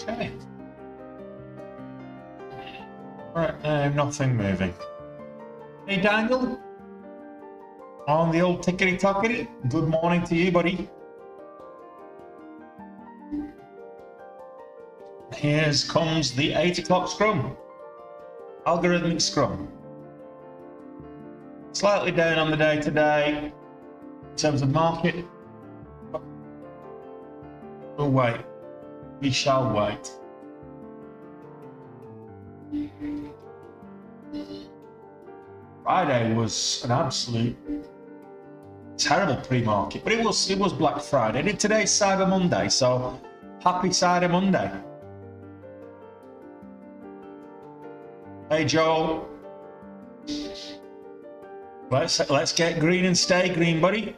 Okay. Right now, nothing moving. Hey, Daniel. On the old tickety-tockety. Good morning to you, buddy. Here comes the 8 o'clock scrum. Algorithmic scrum. Slightly down on the day today in terms of market. We'll wait. We shall wait. Friday was an absolute terrible pre-market, but it was Black Friday. Today's Cyber Monday, so happy Cyber Monday. Hey Joel, let's get green and stay green, buddy.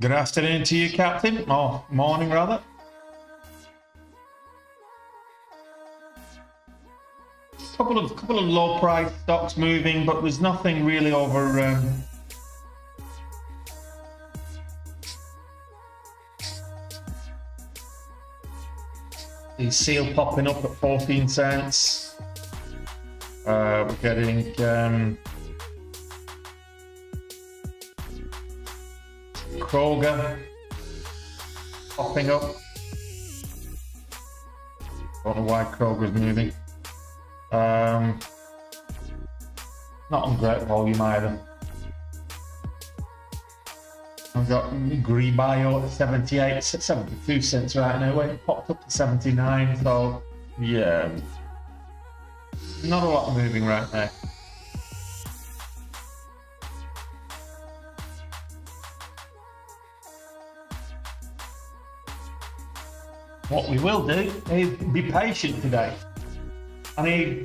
Good afternoon to you, Captain. Oh, morning rather. Couple of low price stocks moving, but there's nothing really over. The seal popping up at 14 cents. We're getting Kroger popping up. Don't know why Kroger's moving. Not on great volume either. I've got Gree-Bio at 72 cents right now. It popped up to 79, so yeah, not a lot moving right now. What we will do is be patient today. I need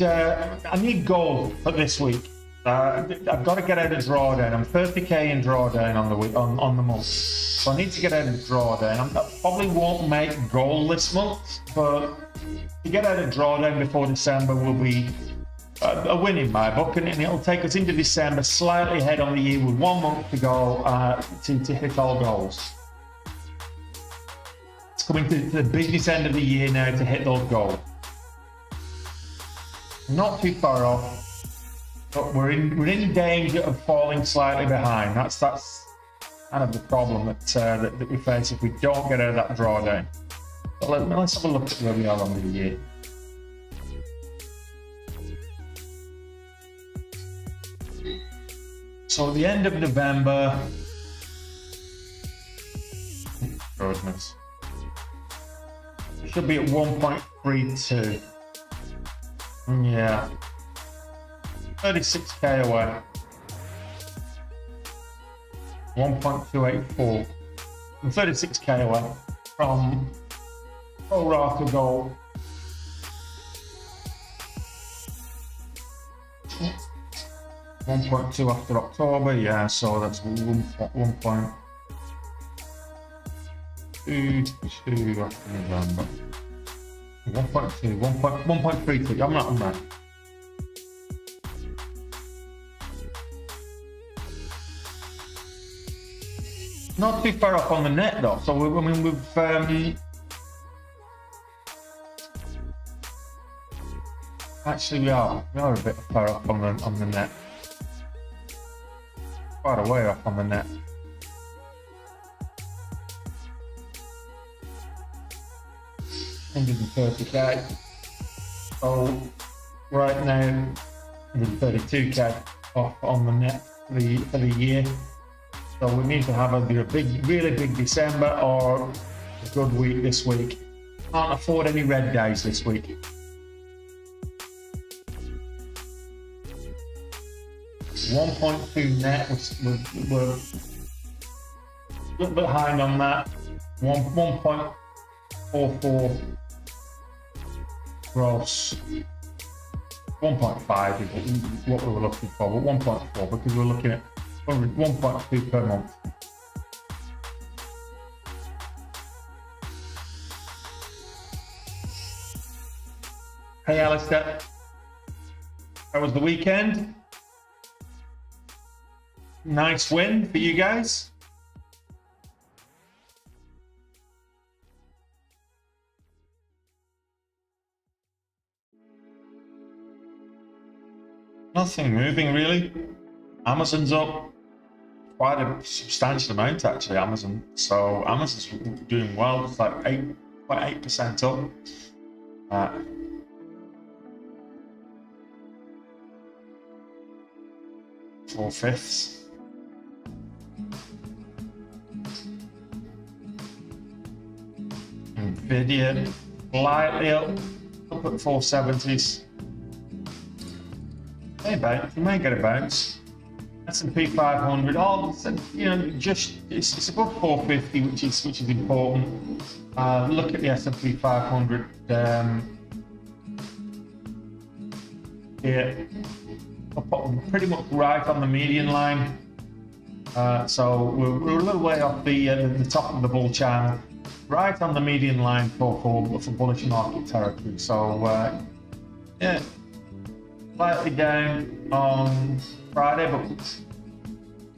gold for this week. I've got to get out of drawdown. I'm 30k in drawdown on the week, on the month, so I need to get out of drawdown. I probably won't make gold this month, but to get out of drawdown before December will be a win in my book, and it'll take us into December slightly ahead on the year with 1 month to go to hit all goals. It's coming to the business end of the year now to hit those goals. Not too far off. But we're in danger of falling slightly behind. That's kind of the problem that we face if we don't get out of that drawdown. But let's have a look at where we are on the year. So at the end of November, goodness, it should be at 1.32. Yeah. 36k away. 1.284. I'm 36k away from pro rata goal. $1.2 after October, yeah, so that's 1.22 after November. 1.32, I'm not on that. Not too far off on the net though, so we've actually we are a bit far off on the net. Quite a way off on the net. $130k. So right now, 132k off on the net for the year. So we need to have either a really big December or a good week this week. Can't afford any red days this week. $1.2 net, we're a little bit behind on that. 1.44 gross. 1.5 is what we were looking for, but 1.4 because we're looking at 1.2 per month. Hey Alistair, how was the weekend? Nice win for you guys. Nothing moving really. Amazon's up quite a substantial amount actually, Amazon. So Amazon's doing well. It's like 8% up. 4/5. Nvidia slightly up at 470s. You may get a bounce. S&P 500, just it's above 450, which is important. Look at the S&P 500 here, pretty much right on the median line. So we're a little way off the top of the bull channel, right on the median line for bullish market territory. So yeah, slightly down on Friday, but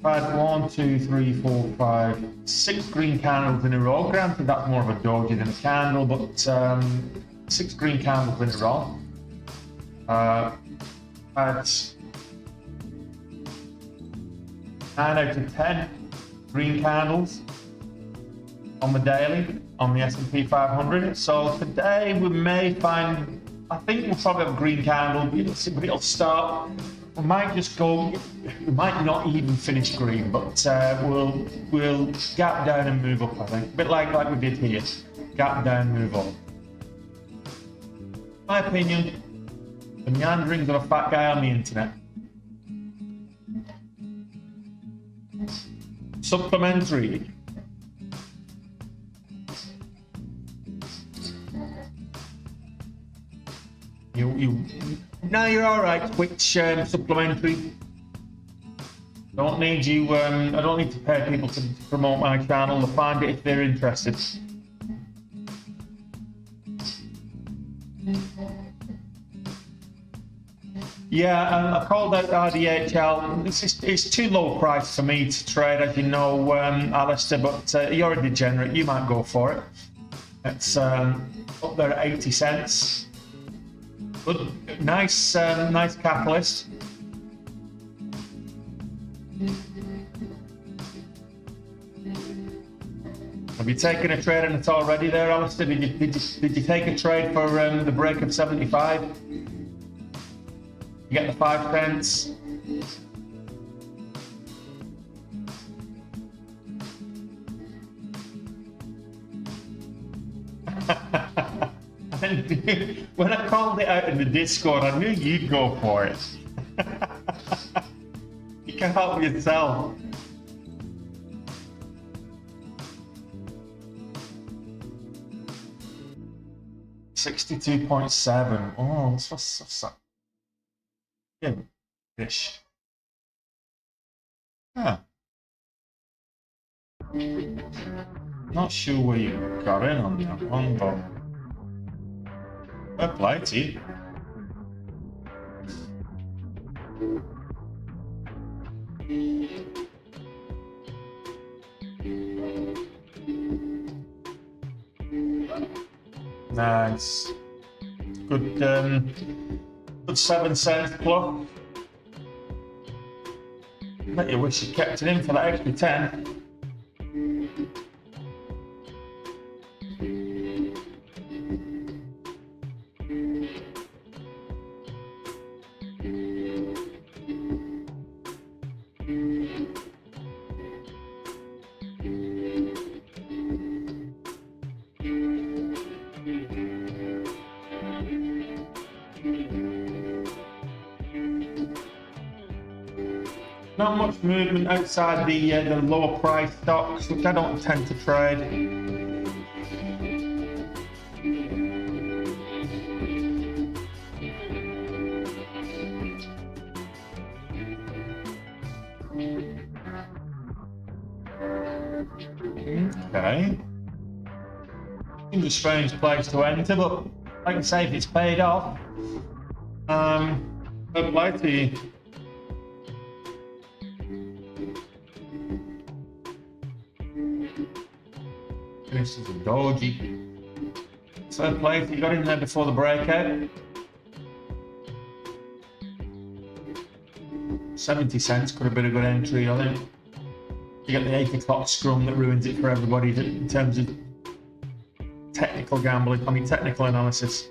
I've had 1, 2, 3, 4, 5, 6 green candles in a row. Granted, that's more of a doji than a candle, but 6 green candles in a row. Had 9 out of 10 green candles on the daily on the S&P 500. So today we may find, I think we'll probably have a green candle, but it'll start. We might just go, we might not even finish green, but we'll gap down and move up, I think. A bit like we did here. Gap down, move up. My opinion, the meanderings of a fat guy on the internet. Supplementary. No, you're all right. Twitch supplementary. Don't need you. I don't need to pay people to promote my channel. They'll find it if they're interested. Yeah, I called out RDHL. It's too low price for me to trade, as you know, Alistair. But you're a degenerate. You might go for it. It's up there at 80 cents. Good, nice catalyst. Have you taken a trade in it already there, Alistair? Did you take a trade for the break of 75? You get the 5 cents. When I called it out in the Discord, I knew you'd go for it. You can help yourself. $62.7. Oh, what's that? Yeah, ish. Yeah. Not sure where you got in on that one, but fair play to you. Nice. Good, good 7 cents plus. Bet you wish you kept it in for that extra 10. Not much movement outside the lower price stocks, which I don't tend to trade. Okay. Seems a strange place to enter, but like I say, if it's paid off, I'd like to. This is a doji. Third place, you got in there before the breakout. 70 cents could have been a good entry, I think. You get the 8 o'clock scrum that ruins it for everybody in terms of technical gambling, technical analysis.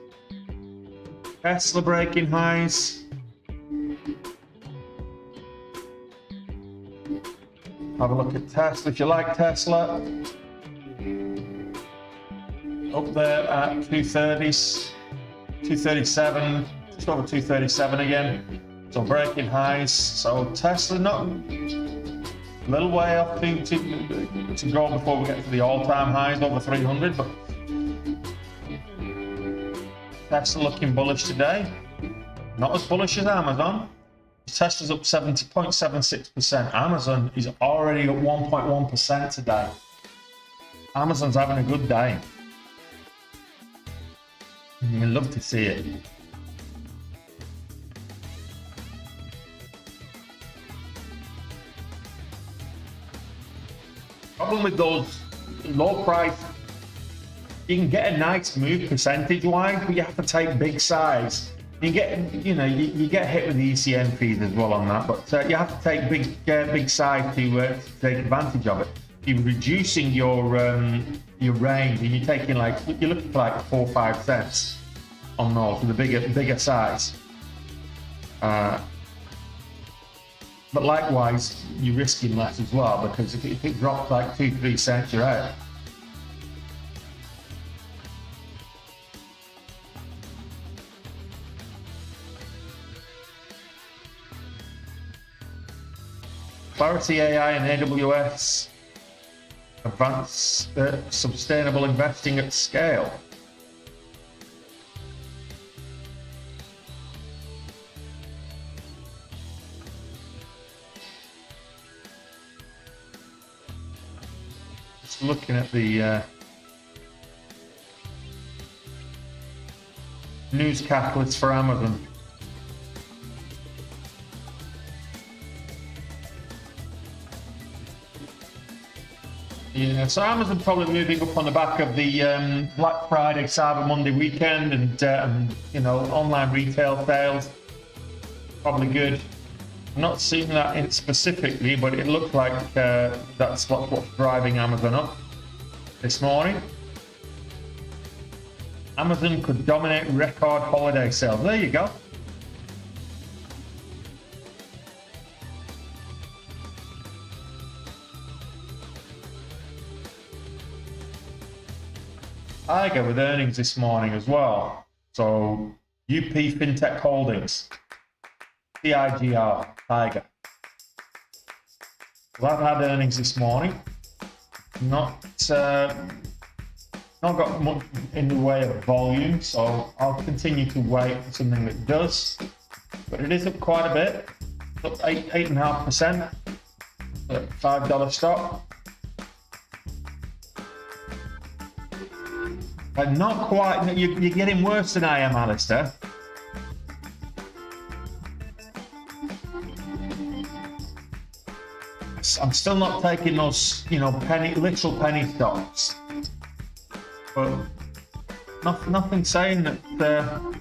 Tesla breaking highs. Have a look at Tesla if you like Tesla. Up there at 230s, 237, just over 237 again. So breaking highs. So Tesla not a little way off to go before we get to the all-time highs over 300, but Tesla looking bullish today. Not as bullish as Amazon. Tesla's up 70.76%. Amazon is already at 1.1% today. Amazon's having a good day. You love to see it. Problem with those low price, you can get a nice move percentage-wise, but you have to take big size. You get, you get hit with the ECN fees as well on that, but you have to take big size to take advantage of it. You're reducing your range, and you're taking you're looking for 4 or 5 cents on those with the bigger size. But likewise, you're risking less as well, because if it drops 2-3 cents, you're out. Clarity AI and AWS, advanced sustainable investing at scale. Just looking at the news catalysts for Amazon. Yeah, so Amazon probably moving up on the back of the Black Friday, Cyber Monday weekend, and online retail sales. Probably good. I'm not seeing that in specifically, but it looks like that's what's driving Amazon up this morning. Amazon could dominate record holiday sales. There you go. Tiger with earnings this morning as well. So UP FinTech Holdings, TIGR, Tiger. Well, I've had earnings this morning. Not got much in the way of volume, so I'll continue to wait for something that does. But it is up quite a bit. It's up 8.5% at $5 stock. Not quite. You're getting worse than I am, Alistair. I'm still not taking those, literal penny stocks. But nothing saying that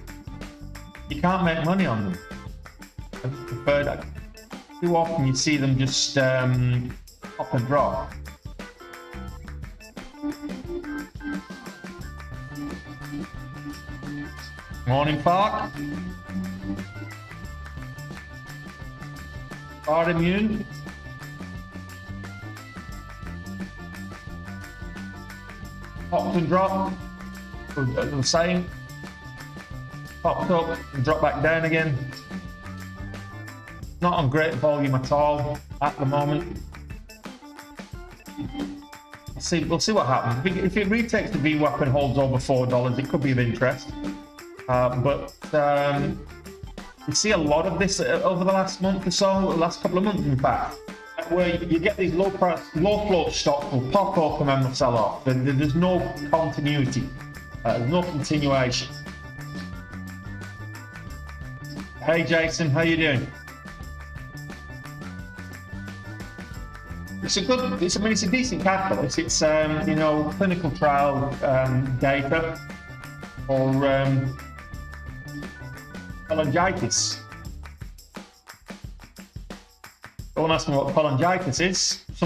you can't make money on them. I prefer that. Too often you see them just pop and drop. Morning, Park. Bar Immune. Popped and dropped. The same. Popped up and dropped back down again. Not on great volume at all at the moment. We'll see what happens. If it retakes the VWAP and holds over $4, it could be of interest. But we see a lot of this over the last month or so, the last couple of months in fact, where you get these low float stocks will pop up and then they'll sell off. There's no continuity, there's no continuation. Hey Jason, how you doing? it's a good, it's, I mean, it's a decent catalyst. It's, you know, clinical trial data for cholangitis. Don't ask me what cholangitis is. If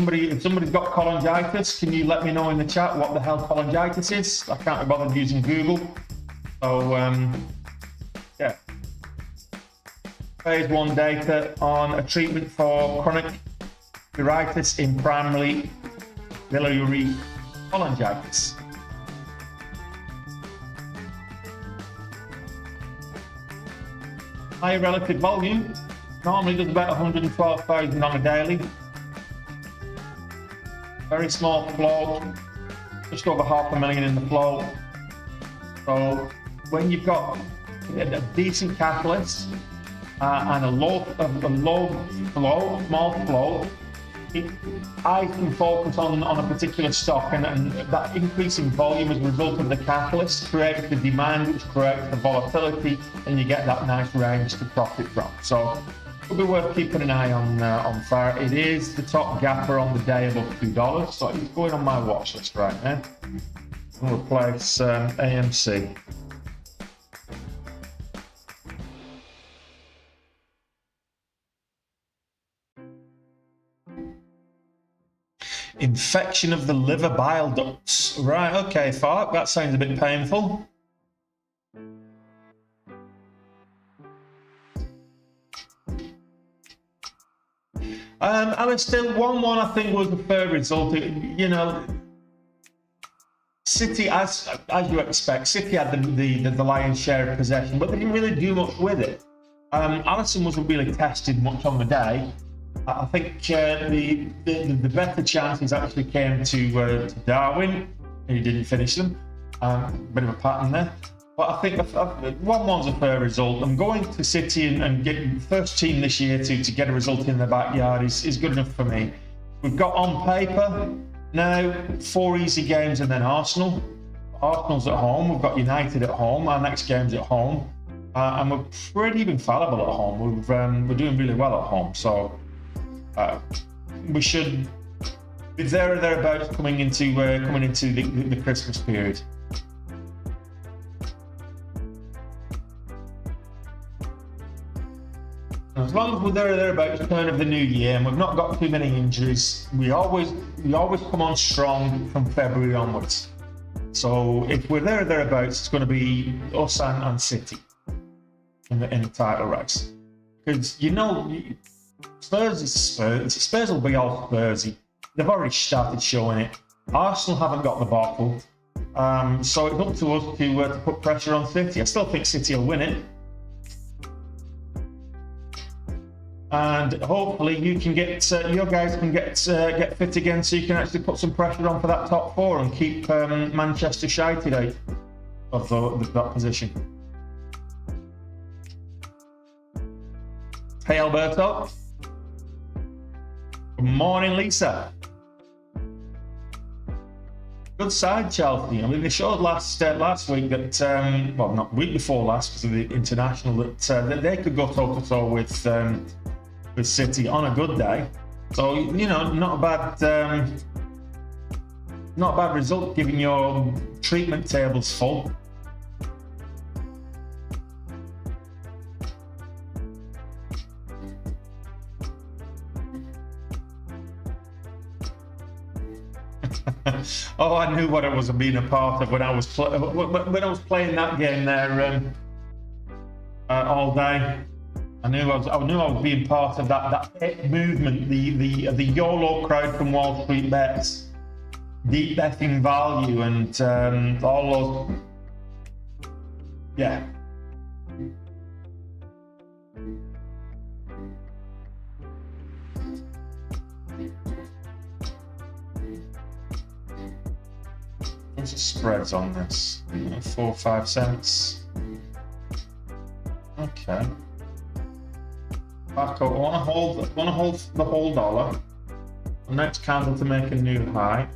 somebody's got cholangitis, can you let me know in the chat what the hell cholangitis is? I can't be bothered using Google. So, yeah. Phase 1 data on a treatment for chronic pruritus in primary biliary cholangitis. Higher relative volume. Normally does about 112,000 on a daily. Very small flow, just over 500,000 in the flow. So when you've got a decent catalyst and a low flow, small flow, I can focus on a particular stock, and that increase in volume as a result of the catalyst creates the demand, which creates the volatility, and you get that nice range to profit from. So it'll be worth keeping an eye on fire. It is the top gapper on the day above $2, so it's going on my watch list right now. I'll replace AMC. Infection of the liver bile ducts. Right, okay, Fark, that sounds a bit painful. Alistair, 1-1 I think was a fair result. You know, City, as you expect, City had the lion's share of possession, but they didn't really do much with it. Alisson wasn't really tested much on the day. I think the better chances actually came to Darwin, and he didn't finish them. Bit of a pattern there. But I think 1-1's a fair result. I'm going to City and get the first team this year to get a result in their backyard is good enough for me. We've got on paper now 4 easy games and then Arsenal. Arsenal's at home. We've got United at home. Our next game's at home. And we're pretty infallible at home. We're doing really well at home. So we should be there or thereabouts coming into the Christmas period. As long as we're there or thereabouts turn of the new year and we've not got too many injuries, we always come on strong from February onwards. So if we're there or thereabouts, it's going to be us and City in the title race. Because you know, Spurs is Spurs. Spurs will be all Spursy. They've already started showing it. Arsenal haven't got the bottle, so it's up to us to put pressure on City. I still think City will win it. And hopefully you can get your guys can get fit again, so you can actually put some pressure on for that top 4 and keep Manchester United out of that position. Hey Alberto. Good morning, Lisa. Good side, Chelsea. I mean, they showed last week that well, not week before last because of the international, that they could go toe to toe with City on a good day. So you know, not a bad result given your treatment tables full. Oh, I knew what I was being a part of when I was playing that game there all day. I knew I was being part of that movement, the YOLO crowd from Wall Street Bets, deep betting value, and all those. Yeah. What's the spreads on this? 4 or 5 cents. Okay. Back up. I want to hold the whole dollar. The next candle to make a new high.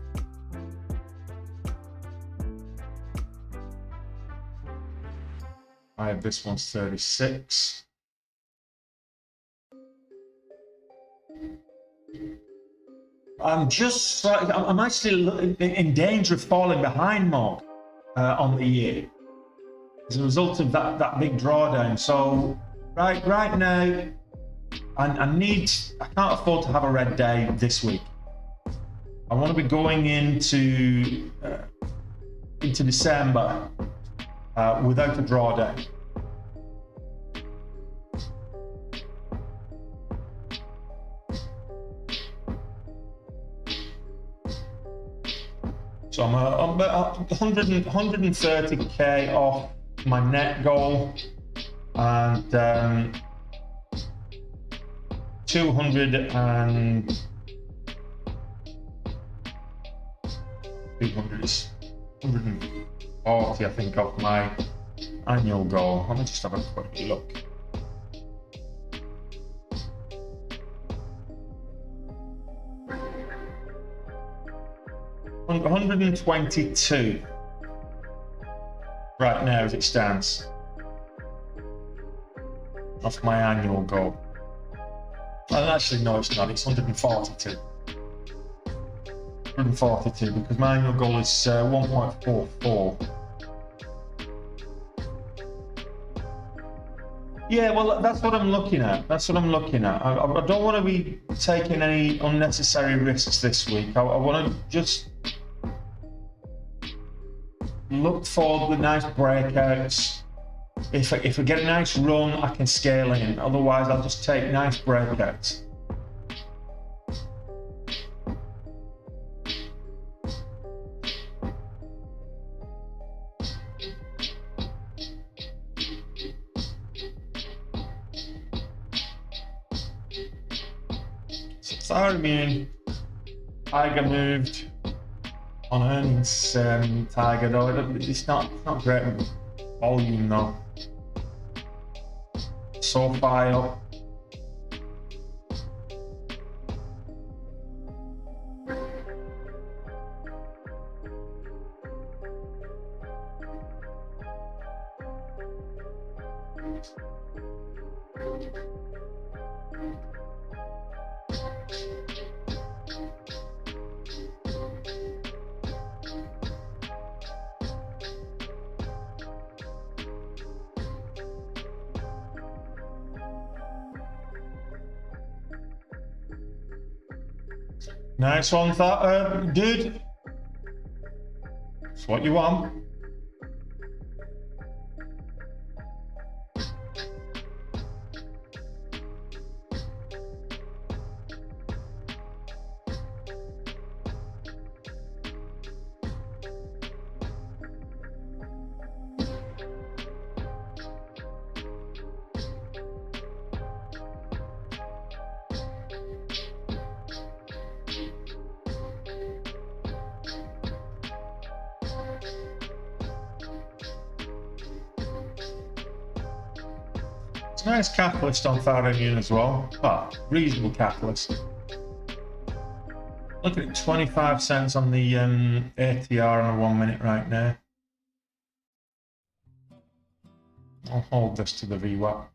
I have this one's 36. I'm actually in danger of falling behind more on the year as a result of that big drawdown. So right now, I can't afford to have a red day this week. I want to be going into December without a drawdown. So I'm about 130k off my net goal, and 240, I think, of my annual goal. Let me just have a quick look. $122 right now as it stands off my annual goal. Well, actually, no, it's not. It's 142. 142 because my annual goal is 1.44. Yeah, well, that's what I'm looking at. I don't want to be taking any unnecessary risks this week. I want to just look for the nice breakouts. If I get a nice run, I can scale in. Otherwise, I'll just take nice breakouts. Immune, Tiger moved on earnings. Tiger, though it's not great with volume though. SoFi up. Nice one, dude. That's what you want. Nice catalyst on Immune as well. Reasonable catalyst. Look at it, 25 cents on the ATR on a 1 minute right now. I'll hold this to the VWAP.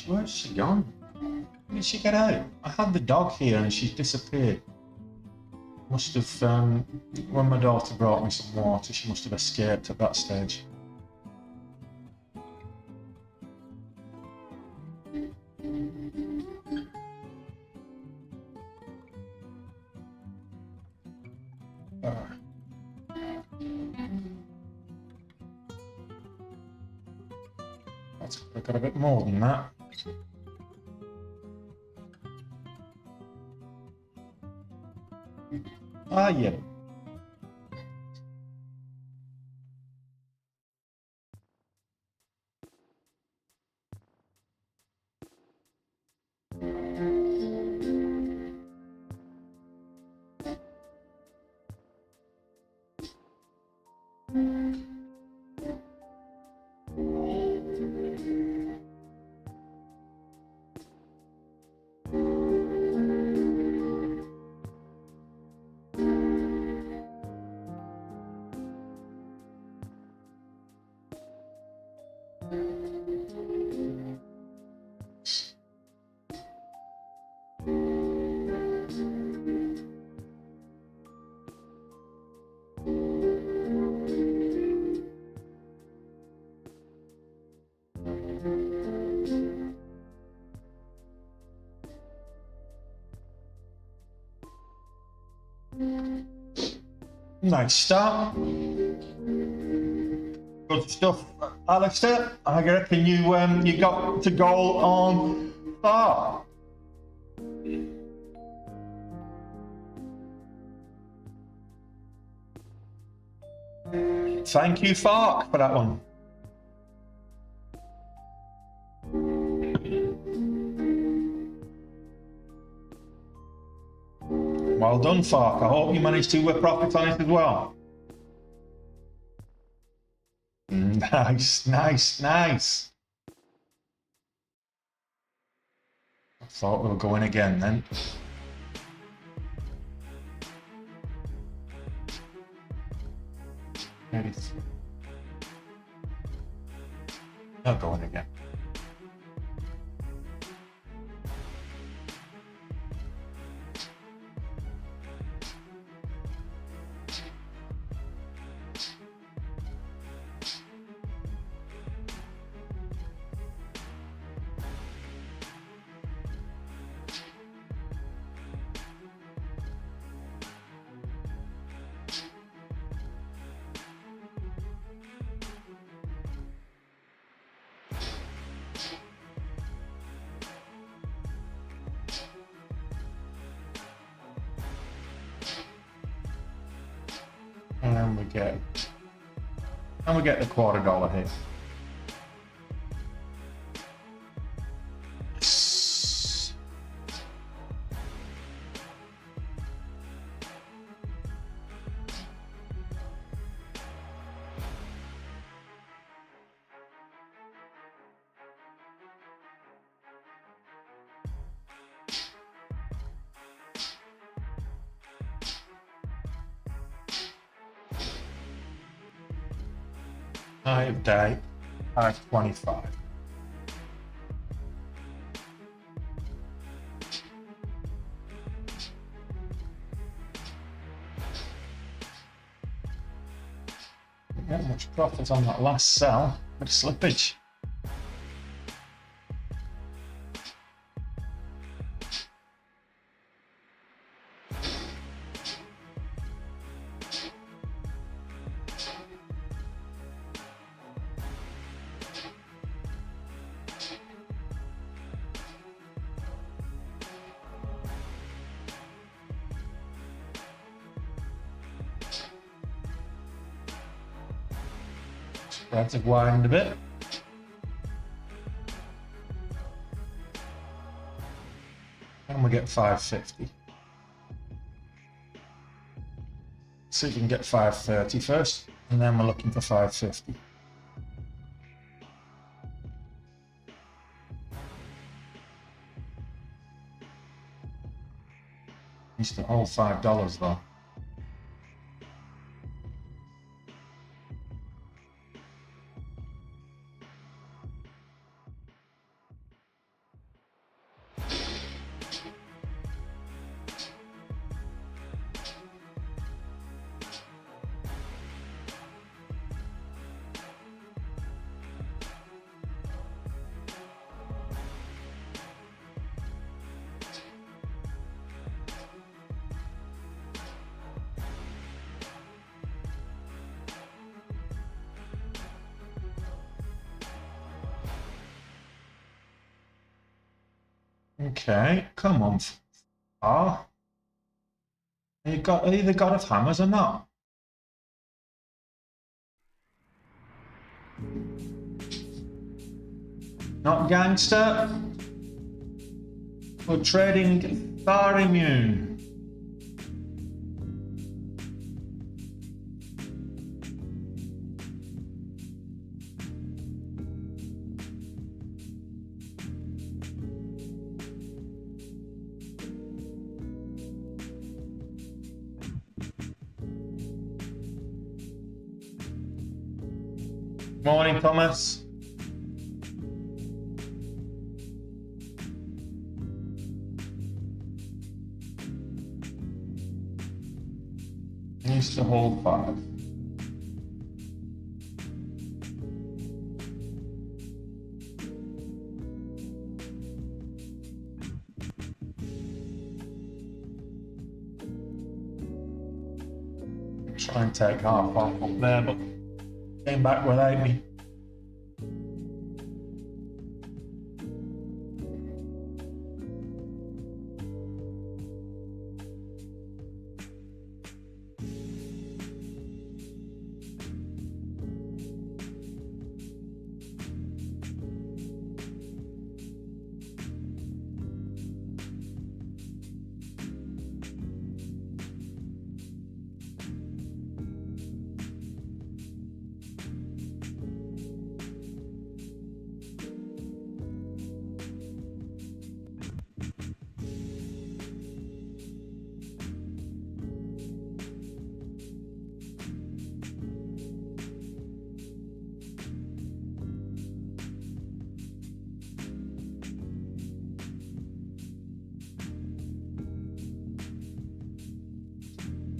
Where's she gone? When did she get out? I had the dog here and she's disappeared. Must have, when my daughter brought me some water, she must have escaped at that stage. I've got a bit more than that. Yeah. Nice start. Good stuff, Alistair. I reckon you got to goal on FARC. Thank you, FARC, for that one. Well done, FARC. I hope you managed to profit on it as well. Nice, nice, nice. I thought we were going again then. Maybe they're going again. And we get the $250 hit. Yes. High of day, high 25. Didn't get much profit on that last sell, bit of slippage. Spreads have widened a bit. And we get 550. See if we can get 530 first, and then we're looking for 550. Needs to hold $5 though. Okay, come on. Are you the god of hammers or not? Not gangster. We're trading far immune. Morning, Thomas. Needs to hold 5. Try and take half off up there, but came back without me.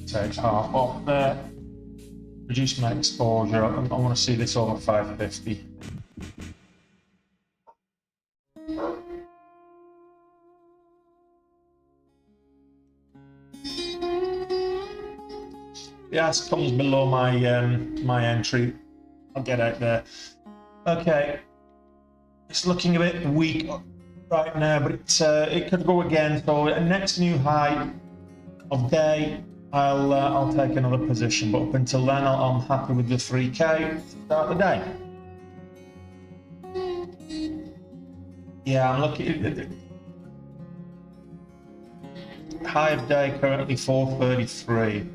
Take half off there. Reduce my exposure. I want to see this over 550. Yeah, it comes below my my entry. I'll get out there. Okay, it's looking a bit weak right now, but it could go again. So next new high of day, I'll take another position. But up until then, I'm happy with the 3K to start the day. Yeah, I'm looking at high of day currently 433.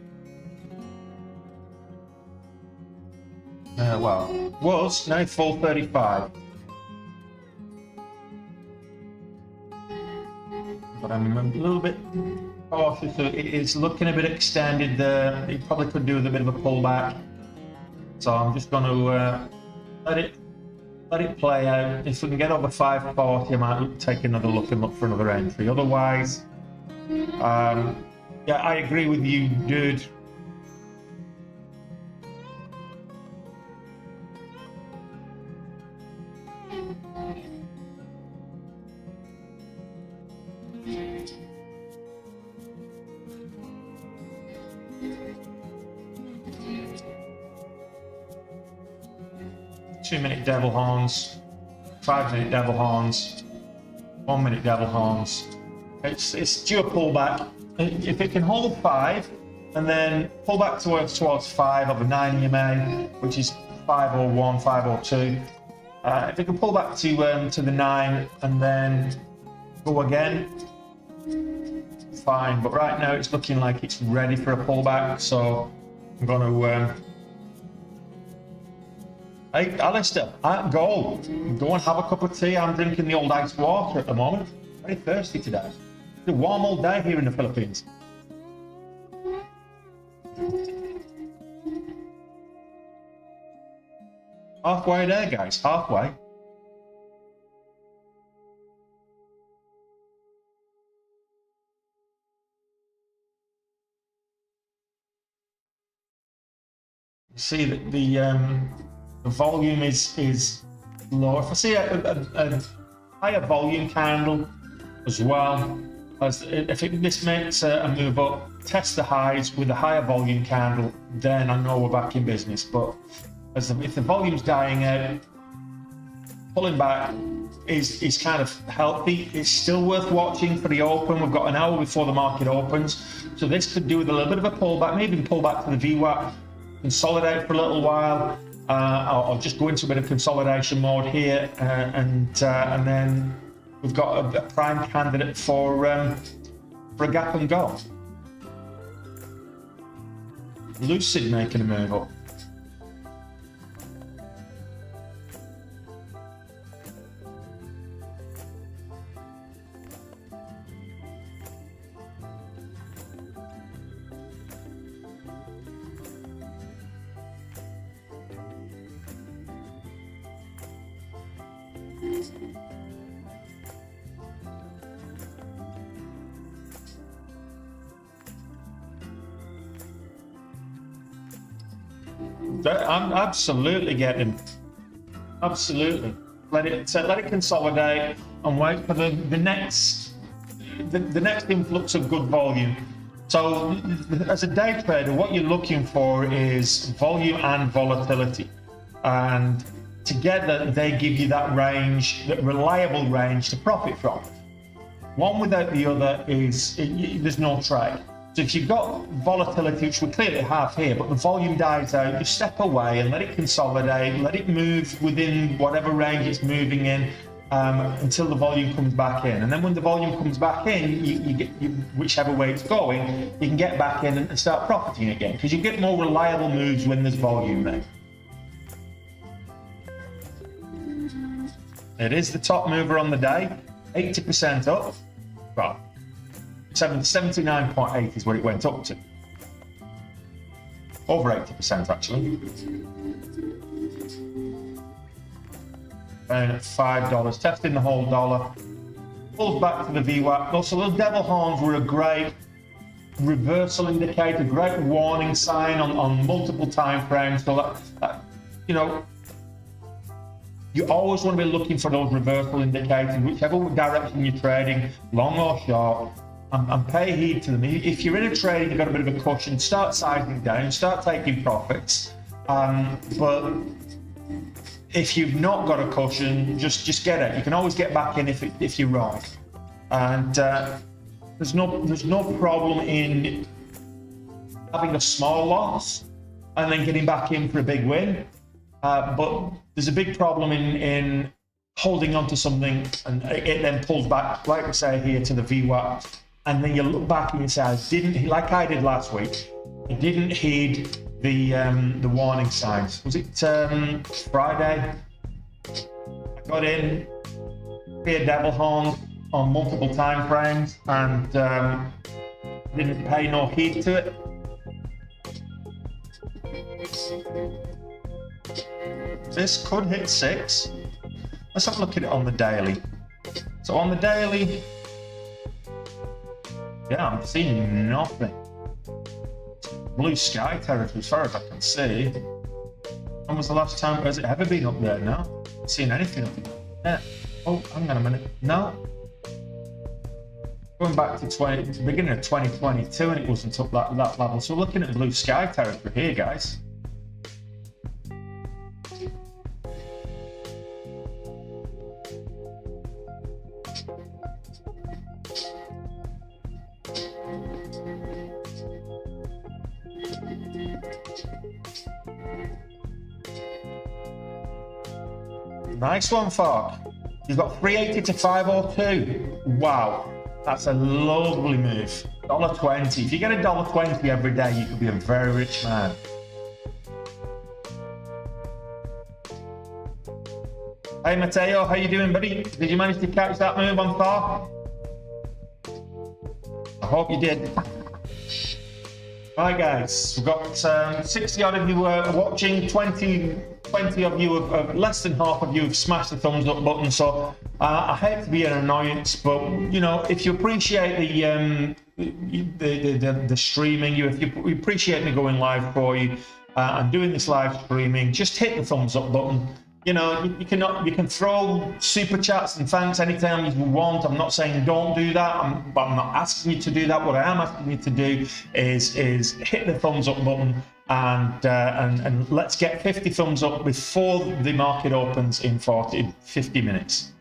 Well, was now 435. But I'm a little bit cautious. It's looking a bit extended there. It probably could do with a bit of a pullback. So I'm just going to let it play out. If we can get over 540, I might take another look and look for another entry. Otherwise, yeah, I agree with you, dude. Two-minute devil horns, 5-minute devil horns, 1-minute devil horns. It's due a pullback. If it can hold 5 and then pull back towards 5 of a 9 EMA, which is 501, 502. If it can pull back to the 9 and then go again, fine. But right now it's looking like it's ready for a pullback, so I'm going to. Hey, Alistair, go and have a cup of tea. I'm drinking the old iced water at the moment. Very thirsty today. It's a warm old day here in the Philippines. Halfway there, guys, halfway. You see that the volume is low. If I see a higher volume candle as well, as if this makes a move up, test the highs with a higher volume candle, then I know we're back in business. But if the volume's dying out, pulling back is kind of healthy. It's still worth watching for the open. We've got an hour before the market opens, so this could do with a little bit of a pullback, maybe pull back to the VWAP, consolidate for a little while. I'll just go into a bit of consolidation mode here, and then we've got a prime candidate for a gap and go. Lucid making a move up. I'm absolutely getting, absolutely. Let it consolidate and wait for the next influx of good volume. So as a day trader, what you're looking for is volume and volatility, and together they give you that range, that reliable range to profit from. One without the other is there's no trade. So if you've got volatility, which we clearly have here, but the volume dies out, you step away and let it consolidate, let it move within whatever range it's moving in until the volume comes back in. And then when the volume comes back in, you get whichever way it's going, you can get back in and start profiting again, because you get more reliable moves when there's volume there. It is the top mover on the day, 80% up. Well, 79.8 is what it went up to. Over 80% actually. Down at $5, testing the whole dollar. Pulls back to the VWAP. Also, those devil horns were a great reversal indicator, great warning sign on multiple time frames. So that you know, you always want to be looking for those reversal indicators, whichever direction you're trading, long or short. And pay heed to them. If you're in a trade, you've got a bit of a cushion, start sizing down, start taking profits. But if you've not got a cushion, just get it. You can always get back in if you're wrong. And there's no problem in having a small loss and then getting back in for a big win. But there's a big problem in holding on to something and it then pulls back, like we say here, to the VWAP. And then you look back and you say, I didn't, like I did last week, I didn't heed the warning signs. Was it Friday? I got in, paid devil horn on multiple time frames and didn't pay no heed to it. This could hit 6. Let's have a look at it on the daily. So on the daily, yeah, I'm seeing nothing. Blue sky territory as far as I can see. When was the last time? Has it ever been up there? No, I haven't seen anything up there. Oh, hang on a minute. No. Going back to beginning of 2022 and it wasn't up that level. So we're looking at blue sky territory here, guys. Nice one, Fark. You've got 380 to 502. Wow, that's a lovely move. $1.20. If you get $1.20 every day, you could be a very rich man. Hey Mateo, how you doing, buddy? Did you manage to catch that move on Fark? I hope you did. Right, guys, we've got 60 odd of you watching, 20 of you, less than half of you have smashed the thumbs up button. So I hate to be an annoyance, but you know, if you appreciate the streaming, if you appreciate me going live for you and doing this live streaming, just hit the thumbs up button. You know, you can throw super chats and thanks anytime you want. I'm not saying don't do that. I'm not asking you to do that. What I am asking you to do is hit the thumbs up button and let's get 50 thumbs up before the market opens in 50 minutes.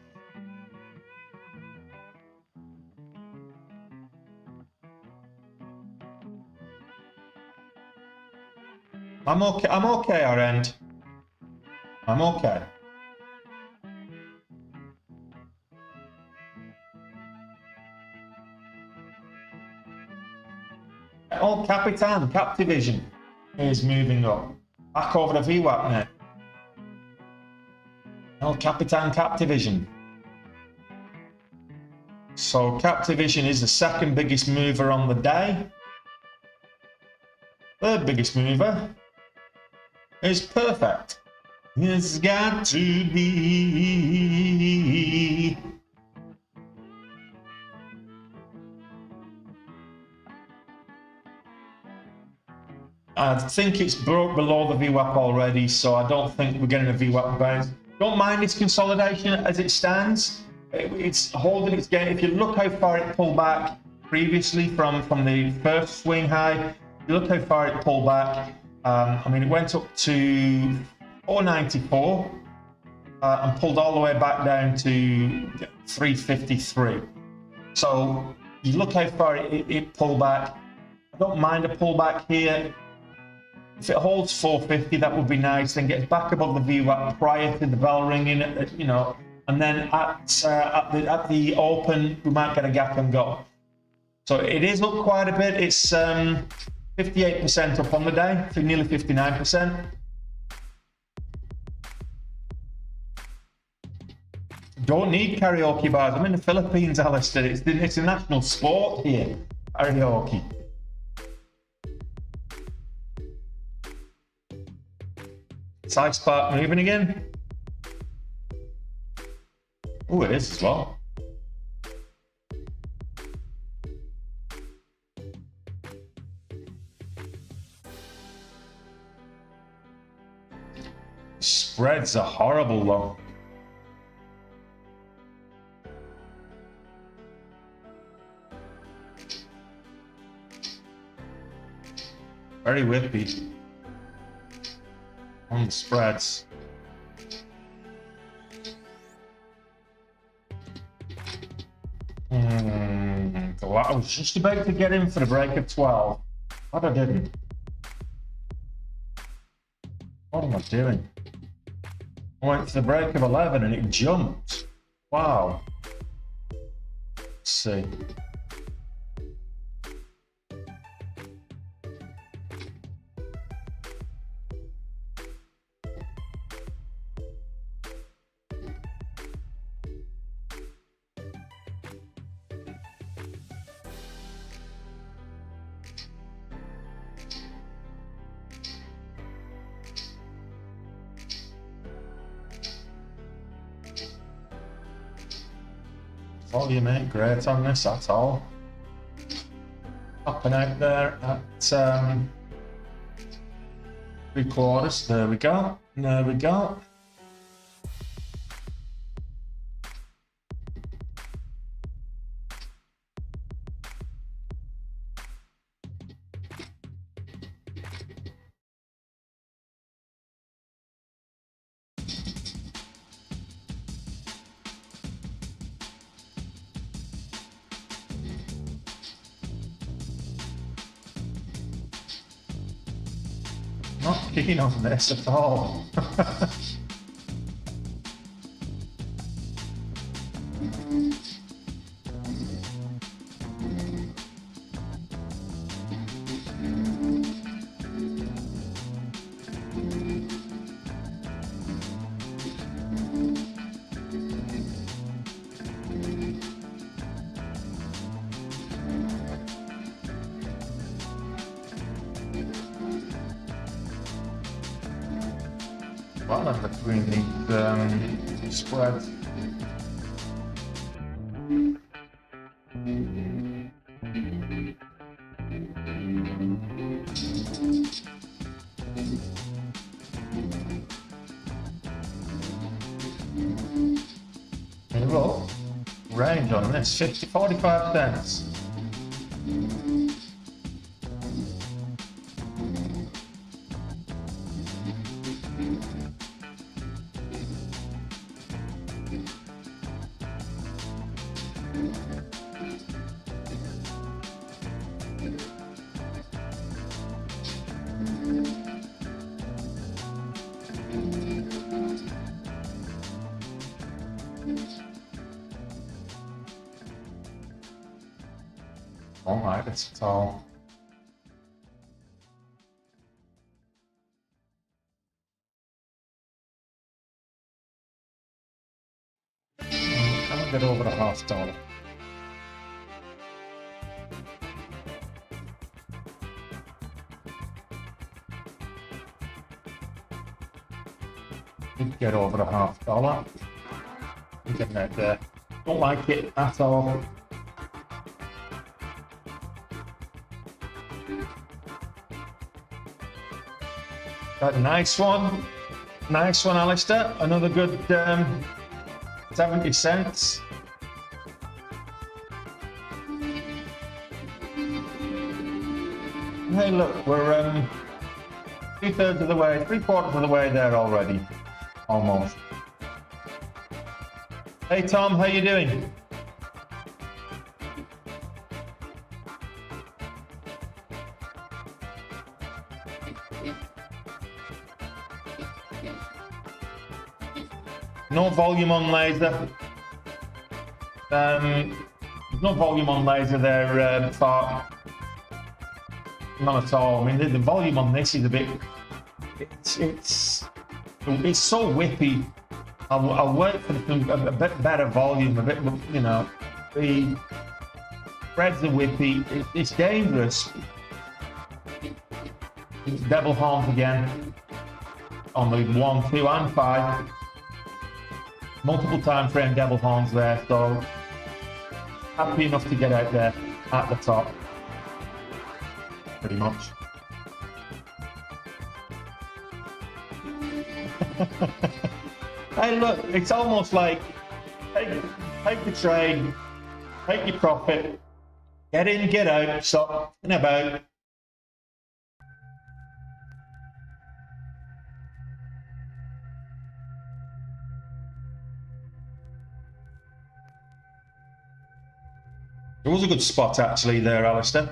I'm okay, our end. I'm okay. El Capitan, Captivision is moving up. Back over the VWAP now. El Capitan, Captivision. So Captivision is the second biggest mover on the day. Third biggest mover is Perfect. It's got to be. I think it's broke below the VWAP already, so I don't think we're getting a VWAP bounce. Don't mind its consolidation as it stands. It's holding its gain. If you look how far it pulled back previously from the first swing high, you look how far it pulled back. I mean, it went up to 494 and pulled all the way back down to 353. So you look how far it pulled back. I don't mind a pullback here. If it holds 450, that would be nice. Then gets back above the VWAP prior to the bell ringing, you know, and then at the open, we might get a gap and go. So it is up quite a bit. It's 58% up on the day, to nearly 59%. Don't need karaoke bars. I'm in the Philippines, Alistair. It's a national sport here, karaoke. Side spark moving again. Oh, it is as well. Spreads are horrible though. Very whippy on the spreads. I was just about to get in for the break of 12, but I didn't. What am I doing? I went to the break of 11 and it jumped. Wow. Let's see. Volume ain't great on this at all. Up and out there at 3/4. There we go. There we go. Not keen on this at all. Well, I'm between these spreads. Look, range on this 45 cents. All right, it's all. Can't get over $0.50. Did get over a $0.50. Getting out there. Don't like it at all. That nice one, Alistair. Another good 70 cents. Hey, look, we're 2/3 of the way, 3/4 of the way there already, almost. Hey Tom, how you doing? No volume on laser. No volume on laser there, Fart. None at all. I mean, the volume on this is a bit. It's so whippy. I'll wait for a bit better volume, a bit, you know. The spreads are whippy. It's dangerous. It's devil horns again on the 1, 2, and 5. Multiple time frame devil horns there, so happy enough to get out there at the top. Pretty much. Hey, look, it's almost like take the trade, take your profit, get in, get out, stop and about. It was a good spot actually there, Alistair.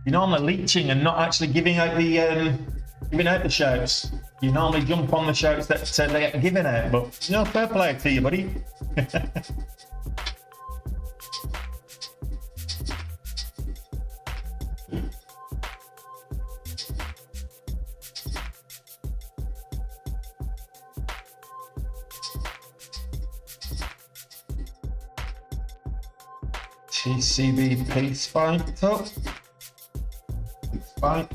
You're normally leeching and not actually giving out the shouts. You normally jump on the shouts that they get given out, but you know, fair play to you, buddy. TCBP spiked up. Spike.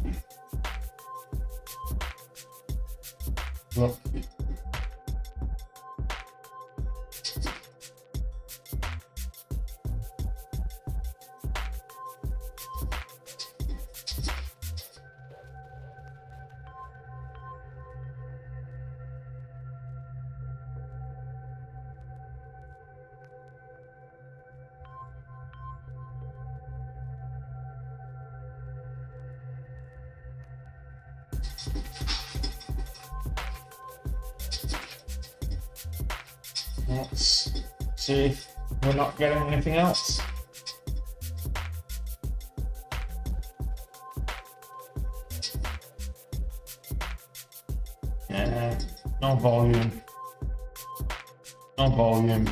Look. Let's see if we're not getting anything else. Yeah, no volume. No volume.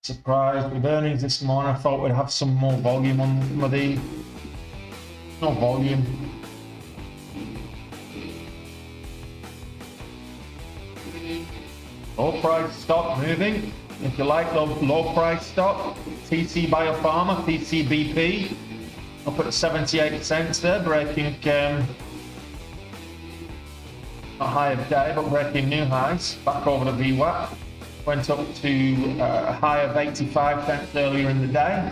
Surprised with earnings this morning. I thought we'd have some more volume on the. No volume. Low price stock moving. If you like low price stock, TC Biopharma, TCBP, up at 78 cents there, breaking not high of day, but breaking new highs, back over the VWAP. Went up to a high of 85 cents earlier in the day.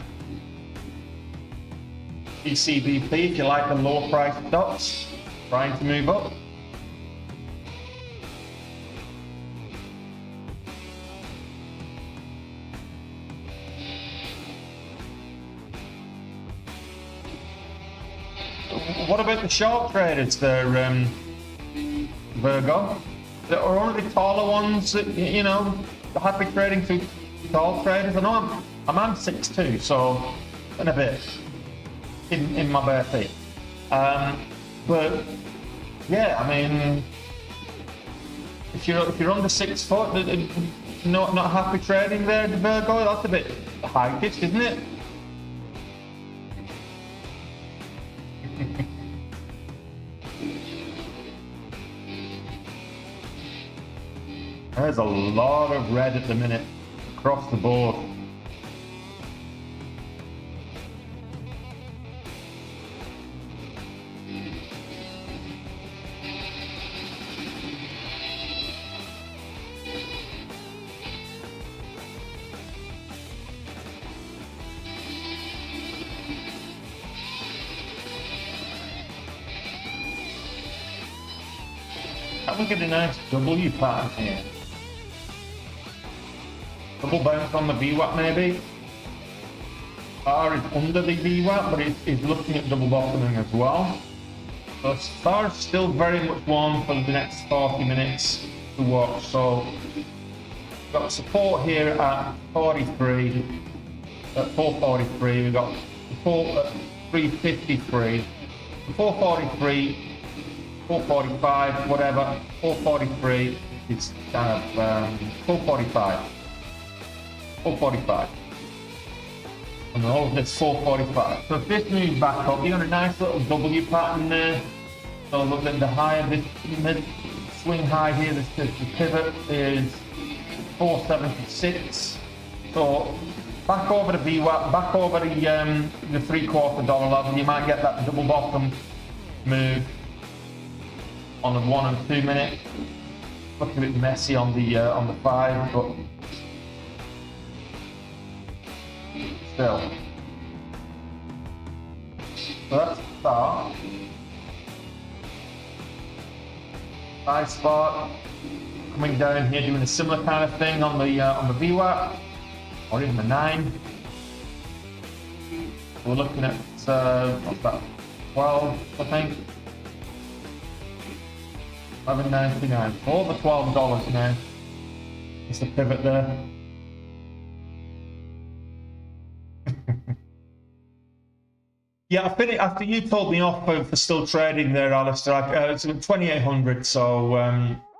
TCBP, if you like the low price stocks, trying to move up. What about the short traders there, Virgo? There are only the taller ones that, you know, happy trading through tall traders. I know I'm 6'2", so and a bit in my bare feet. But yeah, I mean, if you're under 6 foot, not happy trading there, Virgo, that's a bit high pitched, isn't it? There's a lot of red at the minute across the board. Can we get a nice W pattern here? Double bounce on the VWAP maybe? STAR is under the VWAP, but it's looking at double bottoming as well. So STAR is still very much one for the next 40 minutes to watch. So we've got support here at 43, at 443. We've got support at 353, 443, 445, whatever. 443 is kind of 445. 445. And all of this 445. So if this moves back up, you got a nice little W pattern there. So look at the high of this mid swing high here. The pivot is 476. So back over the VWAP, back over the $0.75 level. You might get that double bottom move on the 1 and 2 minute. Looking a bit messy on the 5, but still. So that's the start. High spot coming down here, doing a similar kind of thing on the VWAP or even the 9. We're looking at what's that? 12, I think. 11.99. Over $12 now. It's the pivot there. Yeah, I finished after you told me off for still trading there, Alistair. It's 2,800, so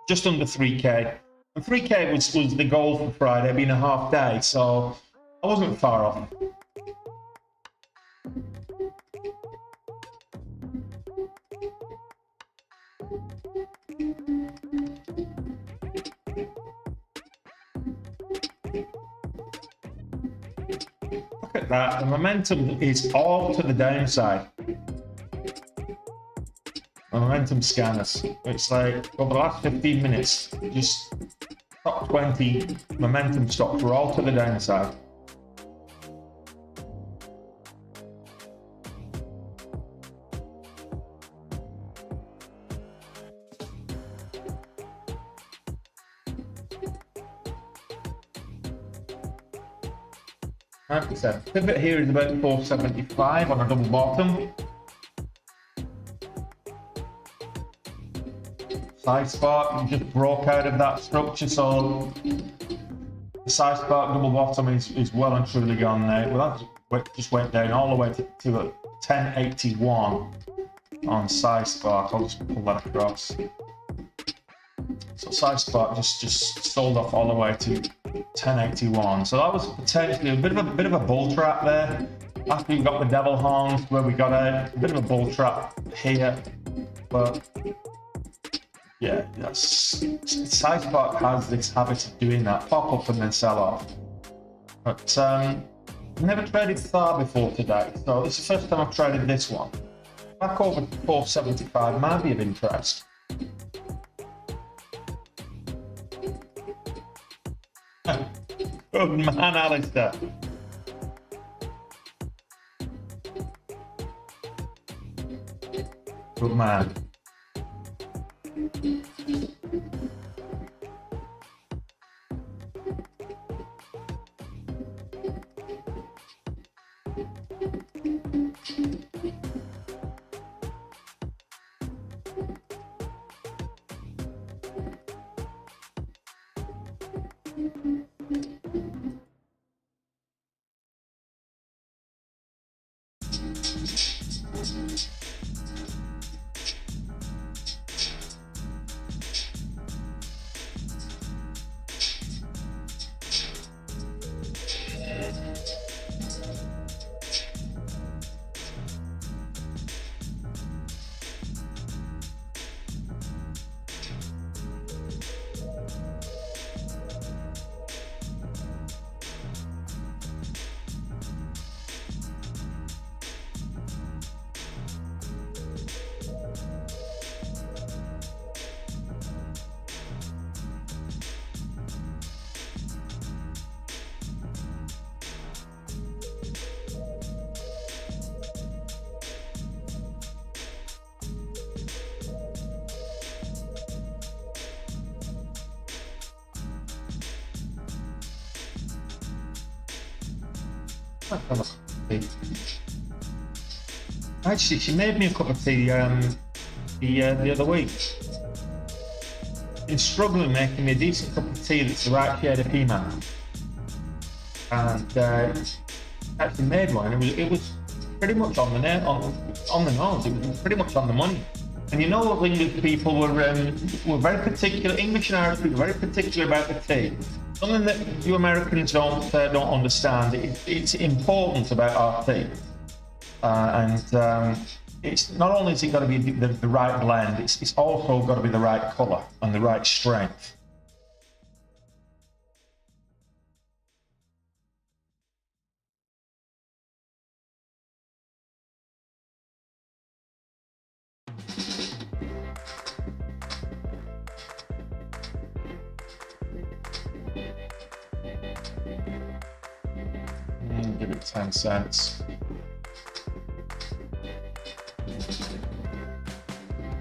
just under 3K. And 3K was the goal for Friday, being a half day, so I wasn't far off. Look at that, the momentum is all to the downside. The momentum scanners, it's like over the last 15 minutes, just top 20 momentum stocks were all to the downside. Like I said, pivot here is about 475 on a double bottom. Side spark just broke out of that structure, so the side spark double bottom is well and truly gone now. Well, that just went down all the way to a 1081 on side spark. I'll just pull that across. So side spark just sold off all the way to 1081. So that was potentially a bit of a bull trap there. After you got the devil horns, where we got a bit of a bull trap here, but yeah, side spark has this habit of doing that, pop up and then sell off. But I've never traded STAR before today, so this is the first time I've traded this one. Back over 475 might be of interest. Good man, Alistair. Good man. Actually, she made me a cup of tea the other week. Been struggling making me a decent cup of tea that's the right shade of female. And actually made one. It was pretty much on the nose. It was pretty much on the money. And you know, English people were very particular. English and Irish people were very particular about the tea. Something that you Americans don't understand. It's important about our tea, and it's not only is it got to be the right blend. It's also got to be the right colour and the right strength. Give it 10 cents.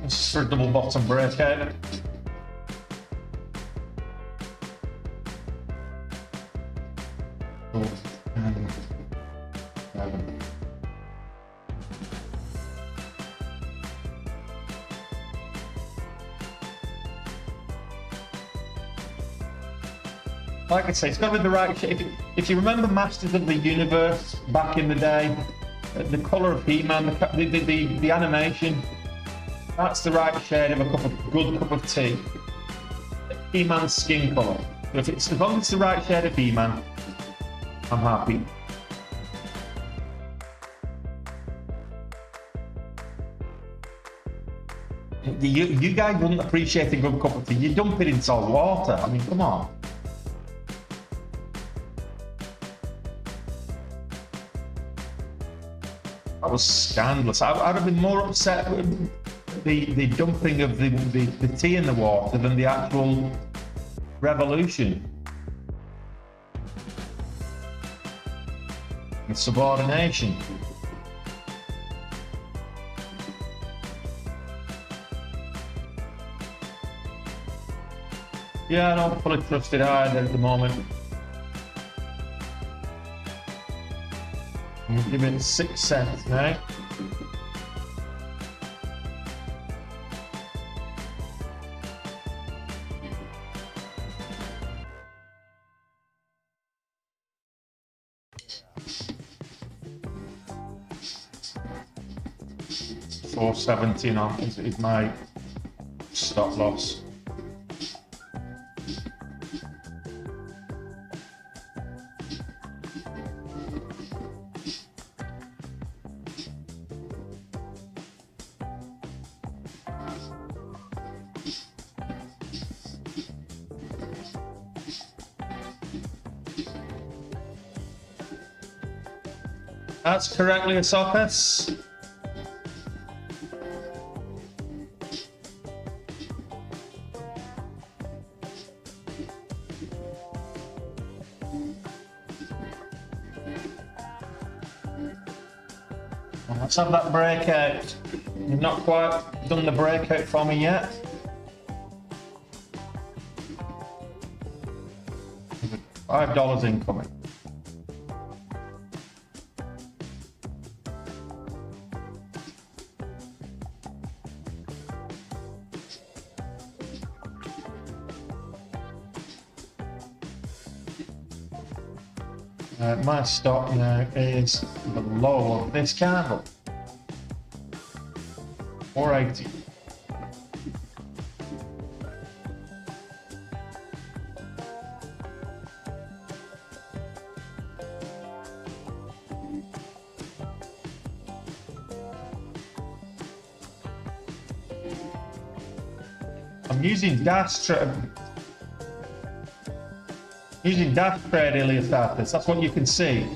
This is for a double bottom breakout. Oh, and 11. Like I say, it's got to be the right shape. If you remember Masters of the Universe back in the day, the colour of He-Man, the animation, that's the right shade of a good cup of tea. He-Man's skin colour. As long as it's the right shade of He-Man, I'm happy. You guys wouldn't appreciate a good cup of tea. You dump it in salt water. I mean, come on. That was scandalous. I'd have been more upset with the dumping of the tea in the water than the actual revolution. The subordination. Yeah, I don't fully trust it either at the moment. I'm giving it 6 cents now. $4.70 is my stop loss. That's correctly a sophis. Let's have that breakout. You've not quite done the breakout for me yet. $5 incoming. My stop now is the low of this candle, 480. I'm using dash trade Iliastatus, that's what you can see.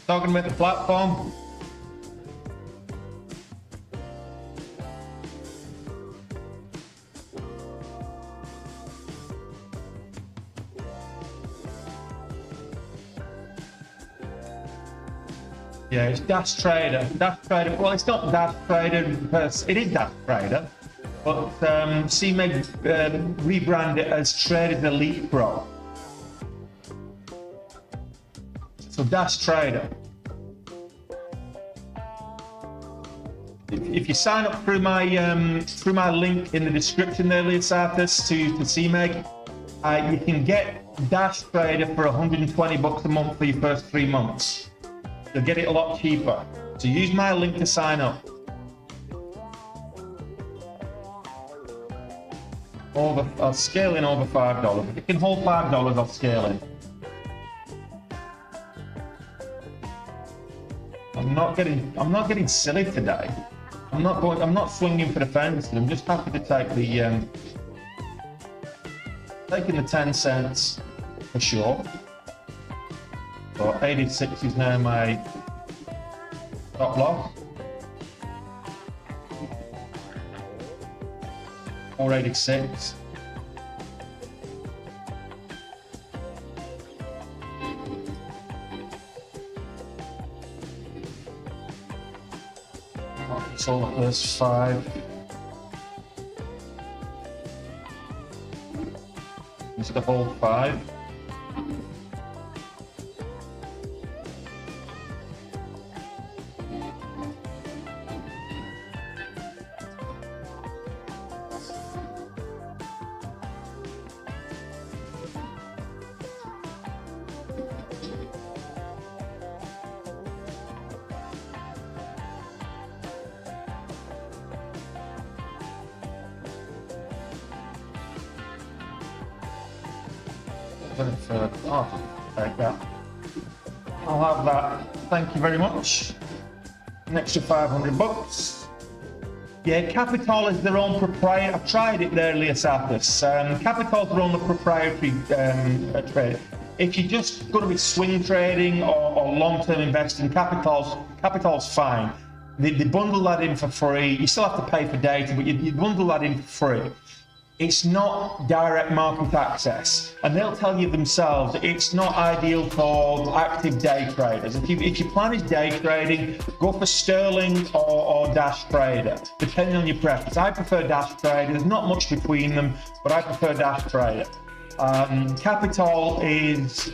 Talking about the platform. Yeah, it's Dash Trader. Dash Trader. Well, it's not Dash Trader. It is Dash Trader, but CMEG rebrand it as Traders Elite Pro. So Dash Trader. If you sign up through my link in the description there, Leosatis, to CMEG, you can get Dash Trader for $120 a month for your first 3 months. You'll get it a lot cheaper. So use my link to sign up. I'll scale in over $5. If it can hold $5, I'll scale in. I'm not getting silly today. I'm not swinging for the fences. I'm just happy to take the taking the 10 cents for sure. So 86 is now my stop loss. 486. So there's 5. Just the whole 5. Take that. I'll have that. Thank you very much. An extra $500. Yeah, Capital is their own proprietary. I've tried it there, Leosatis. Capital's their own proprietary trade. If you're just going to be swing trading or long-term investing, Capital's fine. They bundle that in for free. You still have to pay for data, but you bundle that in for free. It's not direct market access, and they'll tell you themselves it's not ideal for active day traders. If your plan is day trading, go for Sterling or Dash Trader, depending on your preference. I prefer Dash Trader. There's not much between them, but I prefer Dash Trader. Capital is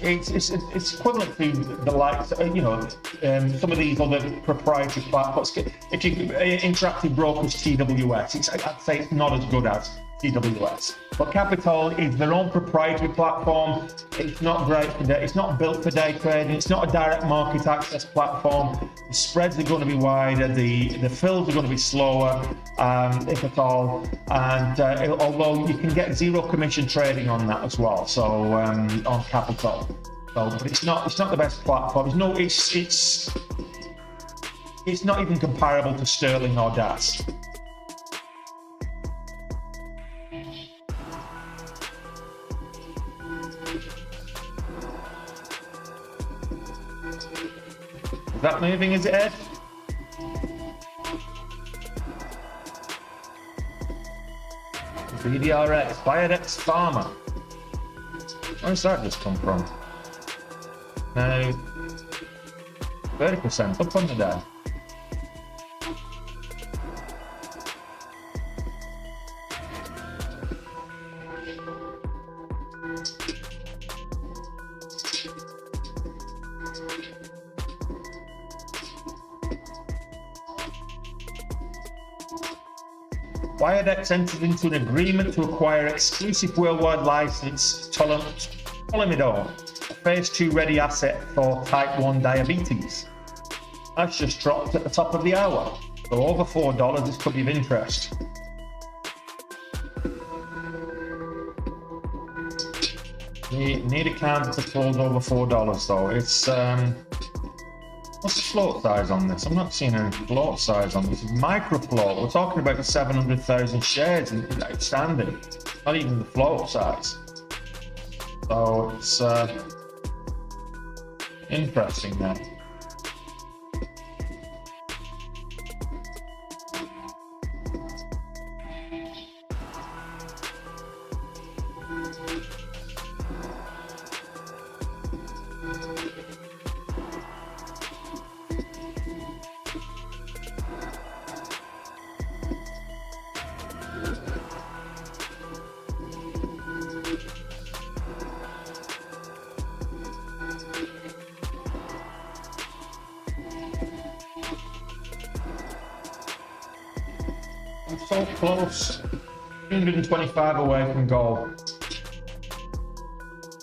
it's equivalent to the likes, some of these other proprietary platforms. If you Interactive Brokers TWS, I'd say it's not as good as TWS. But Capital is their own proprietary platform. It's not great for day. It's not built for day trading. It's not a direct market access platform. The spreads are going to be wider. The fills are going to be slower, if at all. And although you can get zero commission trading on that as well. So on Capital. So, but it's not the best platform. It's not even comparable to Sterling or Dash. Is that moving, is it, Ed? BDRX, Biodex Pharma. Where's that just come from? Now, 30% up on the day. Biodex entered into an agreement to acquire exclusive worldwide license Tolimidor, a phase 2 ready asset for type 1 diabetes. That's just dropped at the top of the hour, so over $4, this could be of interest. Need a candle to close over $4 though. It's what's the float size on this? I'm not seeing any float size on this. It's micro float. We're talking about 700,000 shares outstanding. Not even the float size. So it's interesting now. So close. 225 away from goal.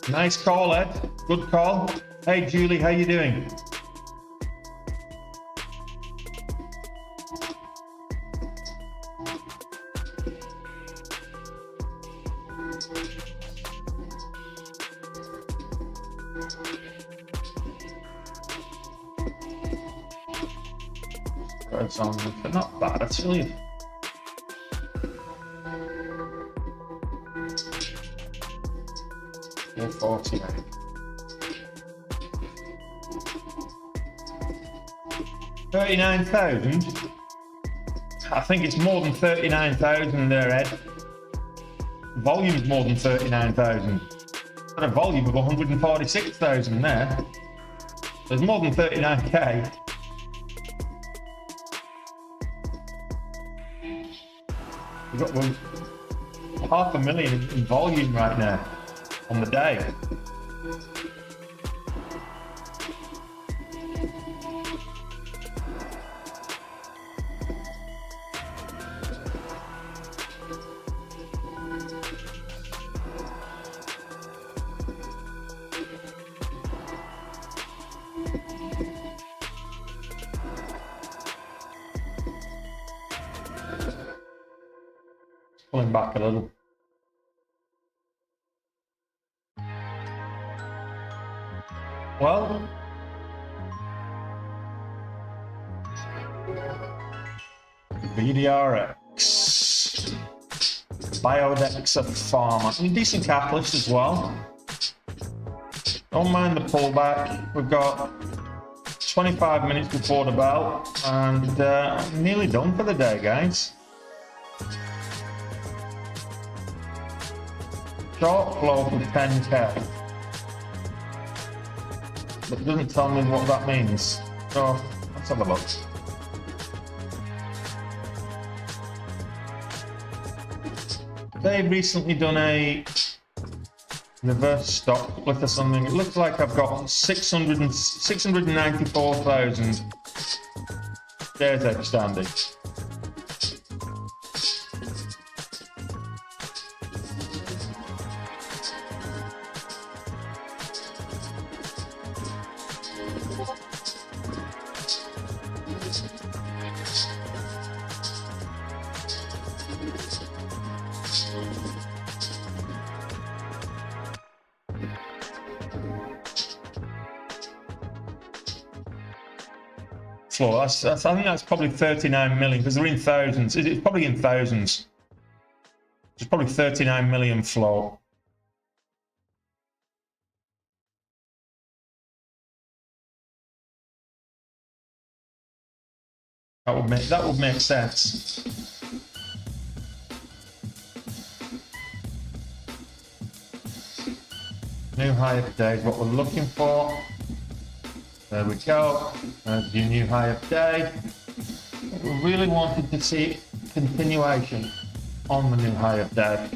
Nice call, Ed. Good call. Hey, Julie, how you doing? It's on, but not bad, it's really. Yeah, 49. $39,000. I think it's more than 39,000 there, Ed. Volume's more than 39,000. Got a volume of 146,000 there. There's more than 39k. We've got 500,000 in volume right now on the day. Pulling back a little. Well, BDRX, Biodex of Pharma. I mean, decent catalyst as well. Don't mind the pullback. We've got 25 minutes before the bell, and I'm nearly done for the day, guys. Short flow for 10k, but it doesn't tell me what that means. So let's have a look. They've recently done a reverse stock split or something. It looks like I've got 694,000 shares outstanding. Floor. I think that's probably 39 million because they're in thousands. It's probably in thousands. It's probably 39 million floor. That would make sense. New high of day is what we're looking for. There we go. There's your new high of day. We really wanted to see continuation on the new high of day.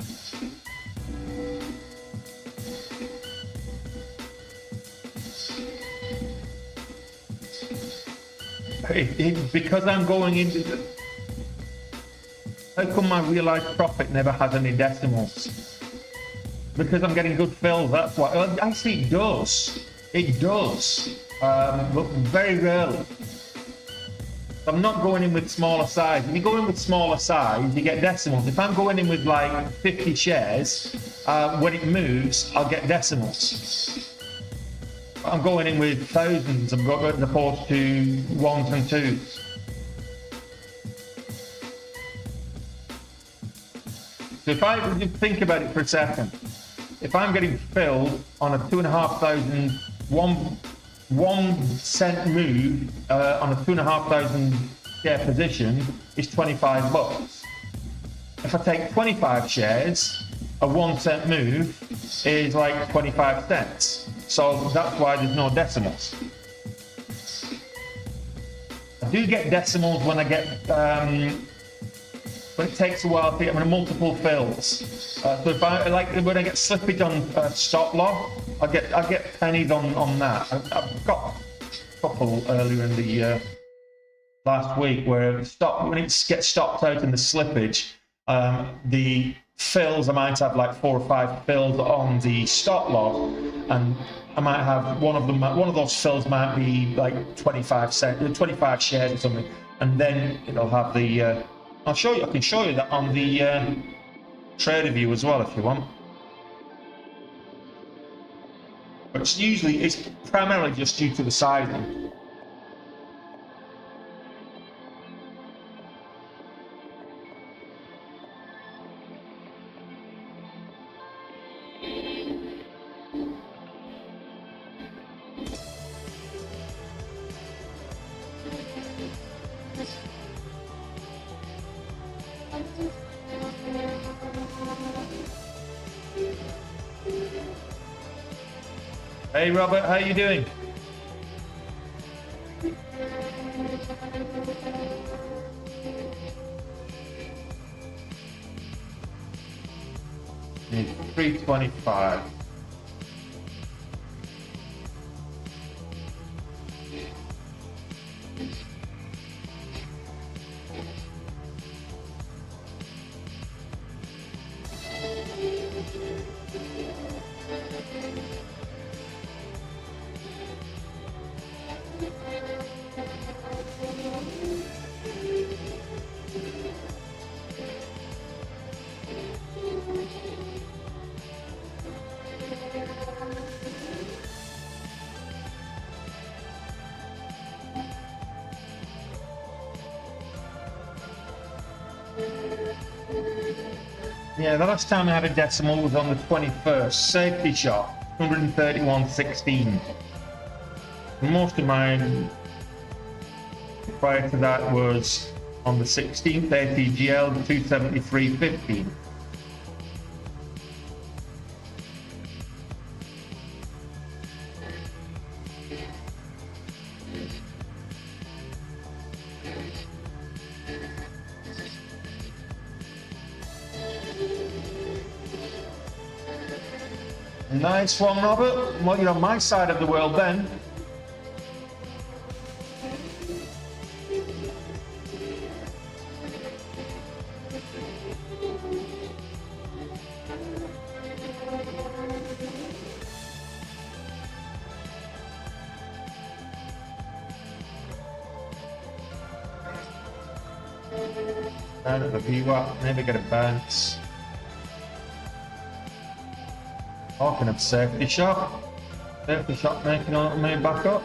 Because I'm going into the... How come my realized profit never has any decimals? Because I'm getting good fills, that's why. Actually, it does. It does. But very rarely. I'm not going in with smaller size. If you go in with smaller size, you get decimals. If I'm going in with like 50 shares, when it moves, I'll get decimals. But I'm going in with thousands, as opposed to ones and twos. So if I think about it for a second, if I'm getting filled on a 2,500, 1 cent move on a 2,500 share position is 25 bucks. If I take 25 shares, a 1 cent move is like 25 cents. So that's why there's no decimals. I do get decimals when I get when it takes a while to get multiple fills. So if I when I get slippage on stop loss, I get pennies on that. I've got a couple earlier in the last week where when it gets stopped out in the slippage, the fills, I might have like 4 or 5 fills on the stop loss, and I might have one of those fills might be like 25 shares or something, and then it'll have the I can show you that on the trader view as well if you want. But it's primarily just due to the sizing. Hey Robert, how you doing? Need 325. Yeah, the last time I had a decimal was on the 21st. Safety shot, 131.16. Most of mine prior to that was on the 16th, ATGL, 273.15. Nice one, Robert. Well, you're on my side of the world then. Down at the VWAP, maybe get a bounce. Talking of safety shot making a little move back up.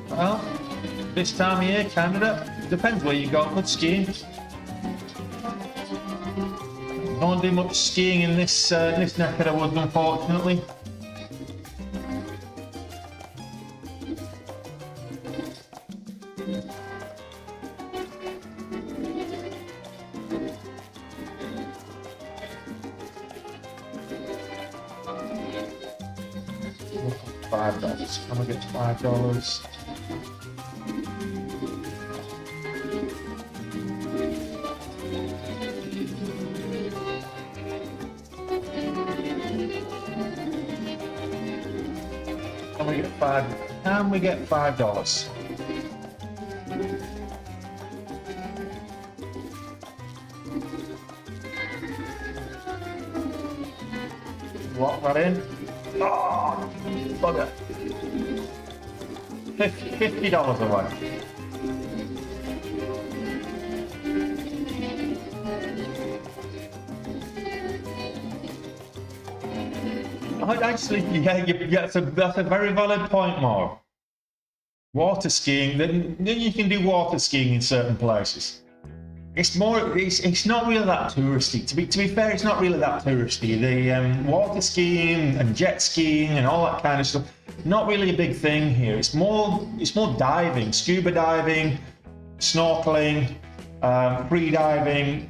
Well, this time of year, Canada, depends where you go. Good skiing. Don't do much skiing in this neck of the woods, unfortunately. $5. I'm gonna get $5. Can we get $5? Lock that in. Oh, bugger. $50 away. Actually, yeah, that's a very valid point, Mark. water skiing, then you can do water skiing in certain places. It's not really that touristy. To be fair, it's not really that touristy. The water skiing and jet skiing and all that kind of stuff, not really a big thing here. It's more diving, scuba diving, snorkeling, free diving,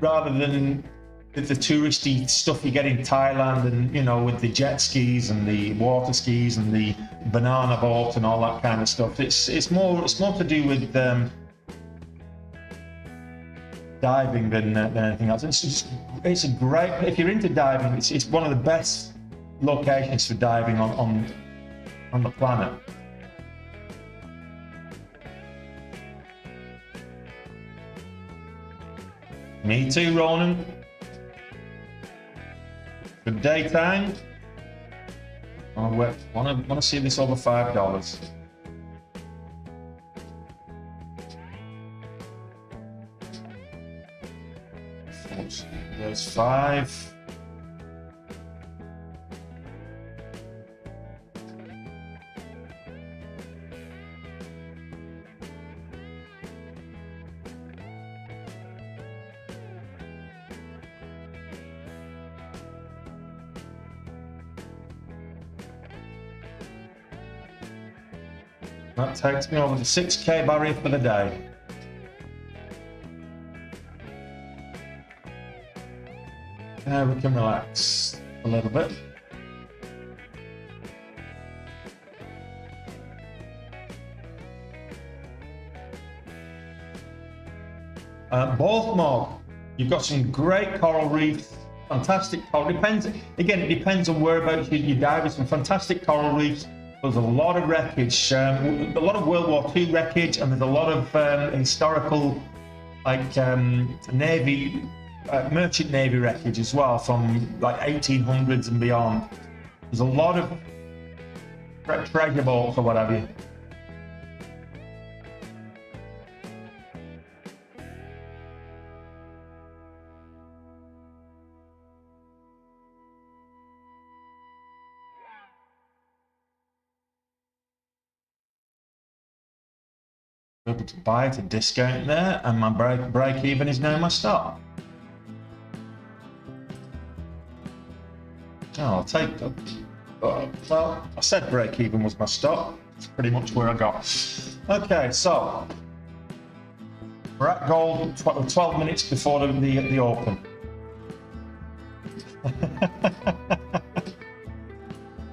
rather than the touristy stuff you get in Thailand, and you know, with the jet skis and the water skis and the banana boat and all that kind of stuff. It's more to do with diving than anything else. It's a great, if you're into diving, it's one of the best locations for diving on the planet. Me too, Ronan. Good daytime. I want to see this over $5. There's 5. That takes me over the 6K barrier for the day. Now we can relax a little bit. Baltimore, you've got some great coral reefs, fantastic coral. It depends on whereabouts you dive. Some fantastic coral reefs. There's a lot of wreckage, a lot of World War II wreckage, and there's a lot of historical, like Navy, merchant Navy wreckage as well, from like 1800s and beyond. There's a lot of treasure boats or whatever. Able to buy at a discount there, and my break even is now my stop. Oh, I'll take. Well, I said break even was my stop. It's pretty much where I got. Okay, so we're at gold 12 minutes before the open.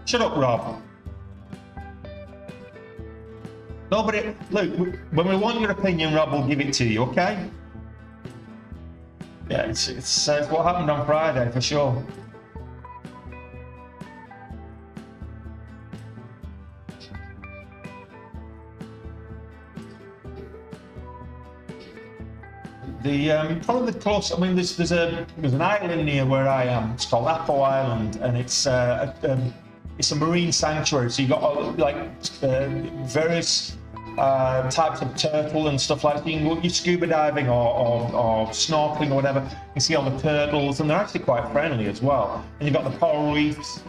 Shut up, Rob. Nobody, look, when we want your opinion, Rob will give it to you, okay? Yeah, it's what happened on Friday, for sure. Probably the close. I mean, there's an island near where I am. It's called Apple Island, and it's a marine sanctuary. So you got various types of turtle and stuff like that. You can go scuba diving or snorkeling or whatever. You see all the turtles, and they're actually quite friendly as well. And you've got the coral reefs.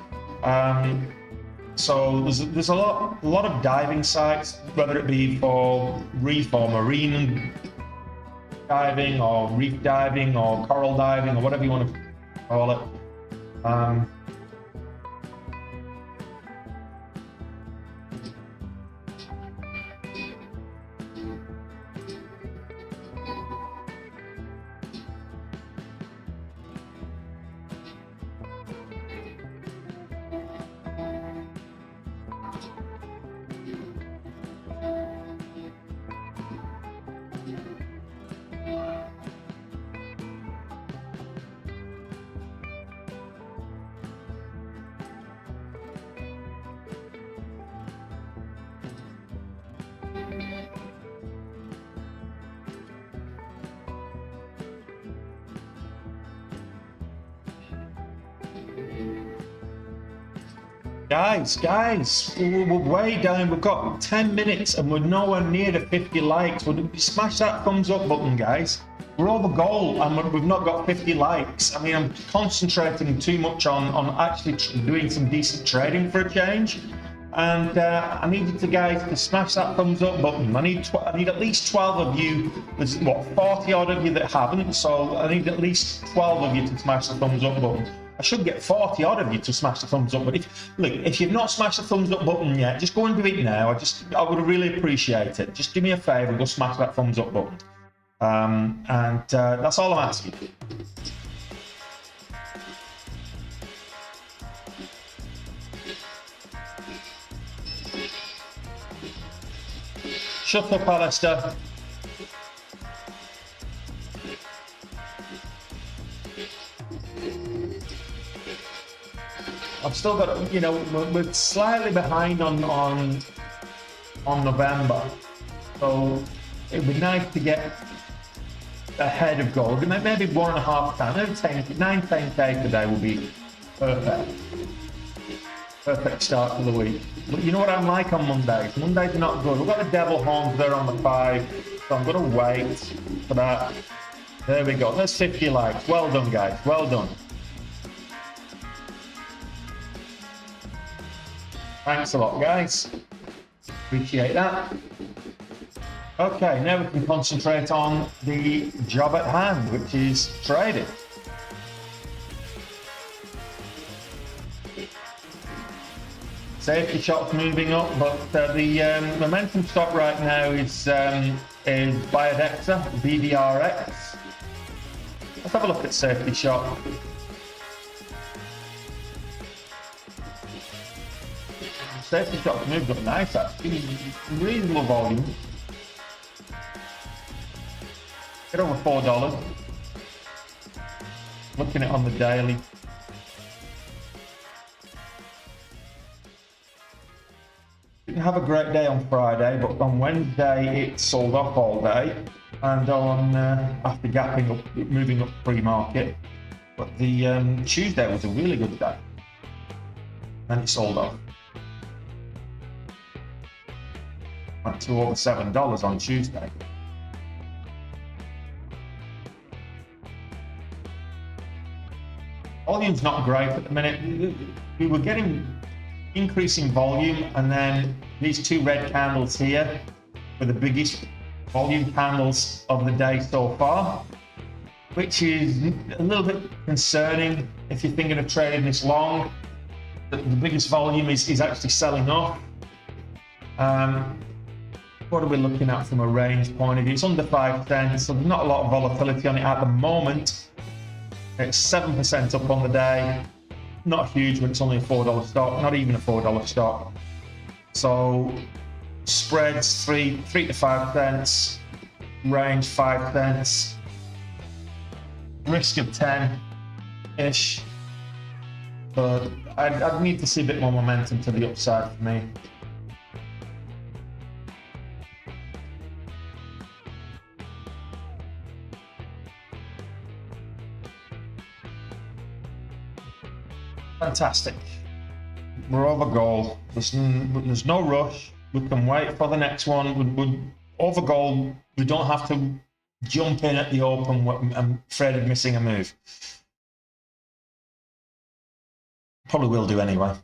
So there's a lot of diving sites, whether it be for reef or marine diving or reef diving or coral diving or whatever you want to call it. Guys, we're way down. We've got 10 minutes and we're nowhere near the 50 likes. Smash that thumbs up button, guys. We're over goal and we've not got 50 likes. I mean, I'm concentrating too much on actually doing some decent trading for a change. And I need you guys to smash that thumbs up button. I need at least 12 of you. There's what, 40 odd of you that haven't, so I need at least 12 of you to smash the thumbs up button. I should get 40 odd of you to smash the thumbs up, but if you've not smashed the thumbs up button yet, just go and do it now. I would really appreciate it. Just do me a favour, go smash that thumbs up button. That's all I'm asking. Shut up, Alistair. I've still got, you know, we're slightly behind on November, so it'd be nice to get ahead of gold. Maybe 1.5 times, maybe 10K today will be perfect. Perfect start to the week. But you know what I'm like on Mondays? Mondays are not good. We've got the devil horns there on the 5, so I'm going to wait for that. There we go. There's 50 likes. Well done, guys. Well done. Thanks a lot, guys. Appreciate that. Okay, now we can concentrate on the job at hand, which is trading. Safety shots moving up, but the momentum stock right now is Biodexa, BDRX. Let's have a look at safety shot. Safety shot's moved up nice, actually. Reasonable volume. Get over $4. Looking at it on the daily. Didn't have a great day on Friday, but on Wednesday it sold off all day, and on after gapping up, moving up pre-market. But the Tuesday was a really good day, and it sold off. Went to over $7 on Tuesday. Volume's not great at the minute. We were getting increasing volume, and then these two red candles here were the biggest volume candles of the day so far, which is a little bit concerning if you're thinking of trading this long. The biggest volume is actually selling off. What are we looking at from a range point of view? It's under 5 cents, so there's not a lot of volatility on it at the moment. It's 7% up on the day. Not huge when it's only a $4 stock, not even a $4 stock. So spreads 3 to 5 cents, range 5 cents, risk of 10-ish. But I'd need to see a bit more momentum to the upside for me. Fantastic. We're over goal. There's no rush. We can wait for the next one. We're over goal. We don't have to jump in at the open. I'm afraid of missing a move. Probably will do anyway.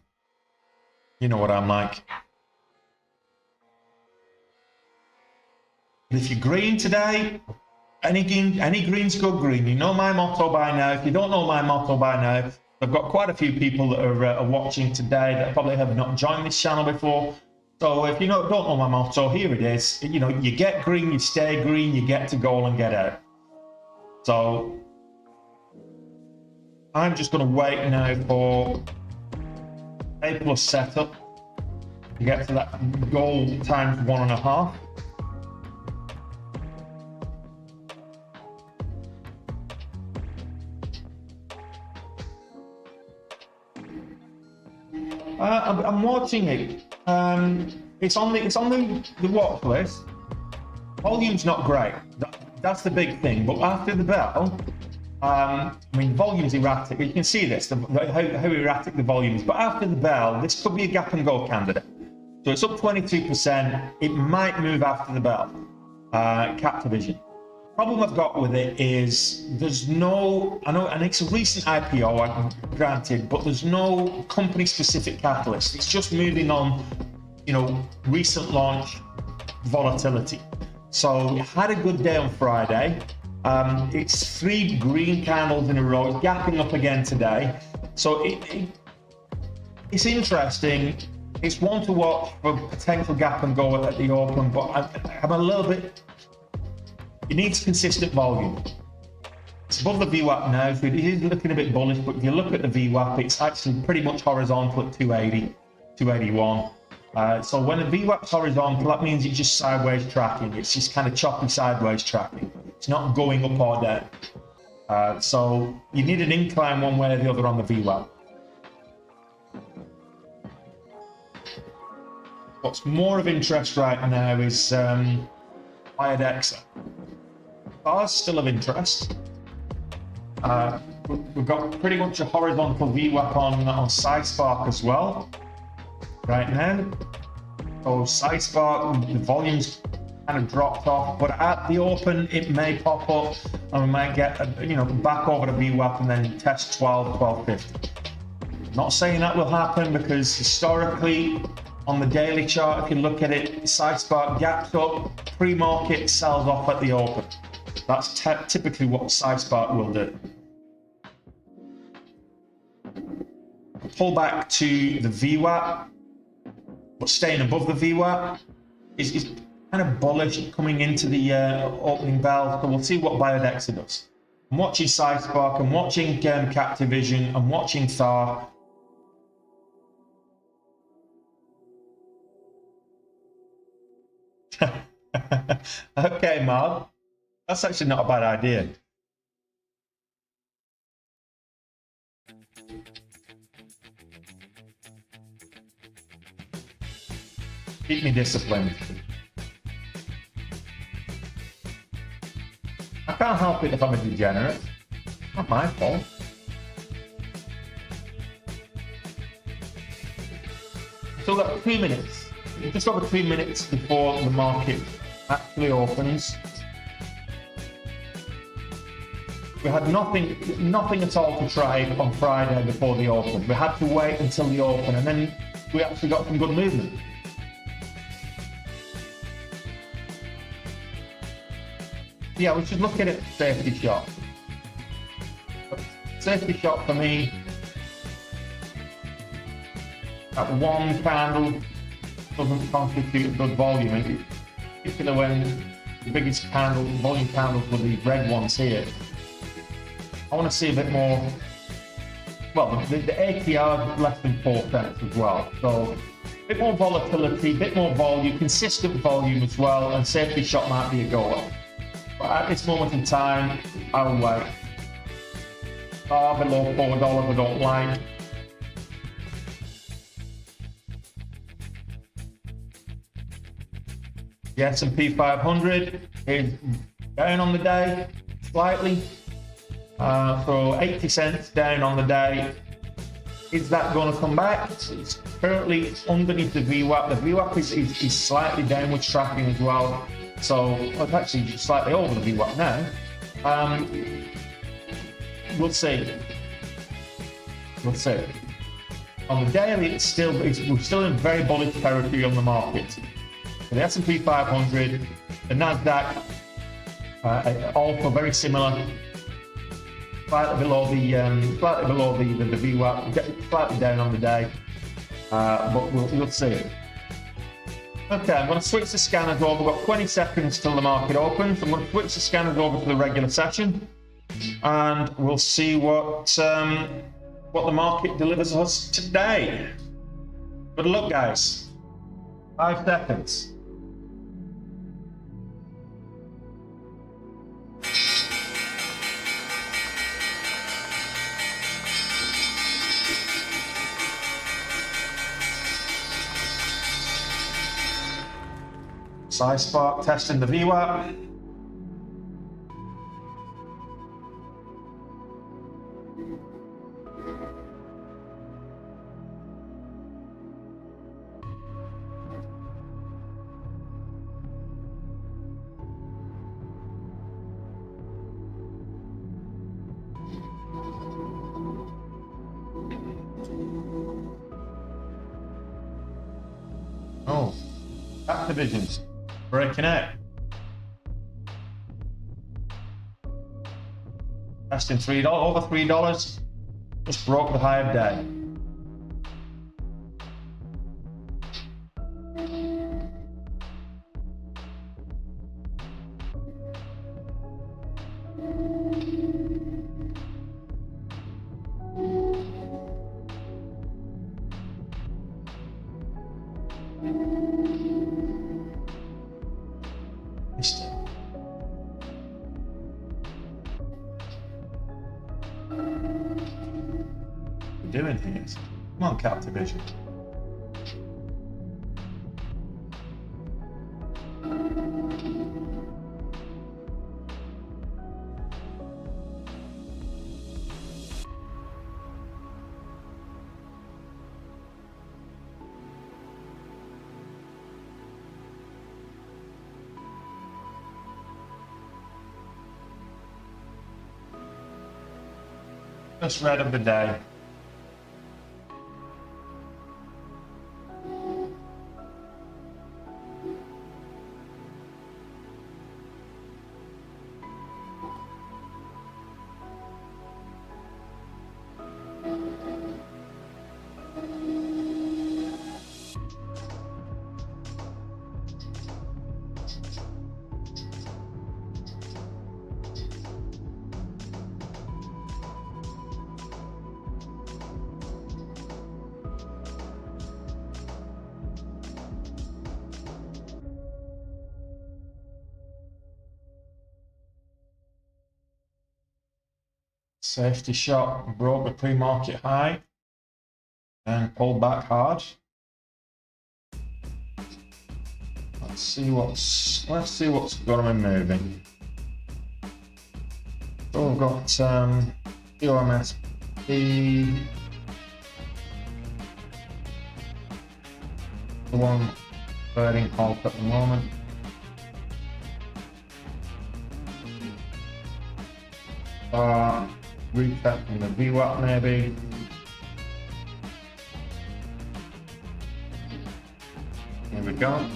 You know what I'm like. But if you're green today, any green's good green. You know my motto by now. If you don't know my motto by now, I've got quite a few people that are watching today that probably have not joined this channel before. So if you don't know my motto, here it is. You know, you get green, you stay green, you get to goal and get out. So I'm just going to wait now for A+ setup to get to that goal times 1.5. I'm watching it. It's on the watch list. Volume's not great. That's the big thing. But after the bell, I mean, volume's erratic. You can see this, how erratic the volume is. But after the bell, this could be a gap and go candidate. So it's up 22%. It might move after the bell. Cap division. problem I've got with it is there's no, I know, and it's a recent IPO, granted, but there's no company-specific catalyst. It's just moving on, you know, recent launch volatility. So it had a good day on Friday. It's 3 green candles in a row. It's gapping up again today. So it's interesting. It's one to watch for potential gap and go at the open, but I'm a little bit, it needs consistent volume. It's above the VWAP now, so it is looking a bit bullish, but if you look at the VWAP, it's actually pretty much horizontal at 280, 281. So when the VWAP's horizontal, that means it's just sideways tracking. It's just kind of choppy sideways tracking. It's not going up or down. So you need an incline one way or the other on the VWAP. What's more of interest right now is Biodexa. Ours still of interest. We've got pretty much a horizontal VWAP on SciSpark as well right now. So SciSpark, the volume's kind of dropped off, but at the open it may pop up and we might get back over the VWAP and then test 1250. Not saying that will happen, because historically on the daily chart, if you look at it, SciSpark gaps up, pre-market sells off at the open. That's typically what SciSpark will do. Pull back to the VWAP, but staying above the VWAP is kind of bullish coming into the opening bell. So we'll see what Biodexa does. I'm watching SciSpark, I'm watching Captivision, I'm watching Thar. Okay, Mark, that's actually not a bad idea. Keep me disciplined. I can't help it if I'm a degenerate. Not my fault. Still got 2 minutes. Just over 2 minutes before the market actually opens. We had nothing at all to trade on Friday before the open. We had to wait until the open, and then we actually got some good movement. Yeah, we should look at it safety shot. Safety shot for me, that one candle doesn't constitute a good volume, particularly when the biggest volume candles were the red ones here. I want to see a bit more. Well, the ATR is less than 4 cents as well, so a bit more volatility, a bit more volume, consistent volume as well, and safety shot might be a goer. But at this moment in time, I'll wait. Far below $4 I don't like. The S&P 500 is down on the day, slightly. So 80 cents down on the day. Is that going to come back? It's currently underneath the VWAP. The VWAP is slightly downwards tracking as well. So it's actually slightly over the VWAP now. We'll see. We'll see. On the daily, we're still in very bullish territory on the market. The S&P 500, the NASDAQ, also very similar. Slightly below the VWAP, slightly down on the day, but we'll see. Okay, I'm going to switch the scanners over. We've got 20 seconds till the market opens. I'm going to switch the scanners over to the regular session, and we'll see what the market delivers us today. Good luck, guys. 5 seconds. SciSpark testing the VWAP. Oh, cap divisions breaking out. Testing $3, over $3. Just broke the high of day. Doing here. Come on, cap division. Just red of the day. Safety shot, broke the pre-market high and pulled back hard. Let's see what's going to be moving. So we've got UMSP, the one trading halt at the moment. Retesting the VWAP maybe. Here we go.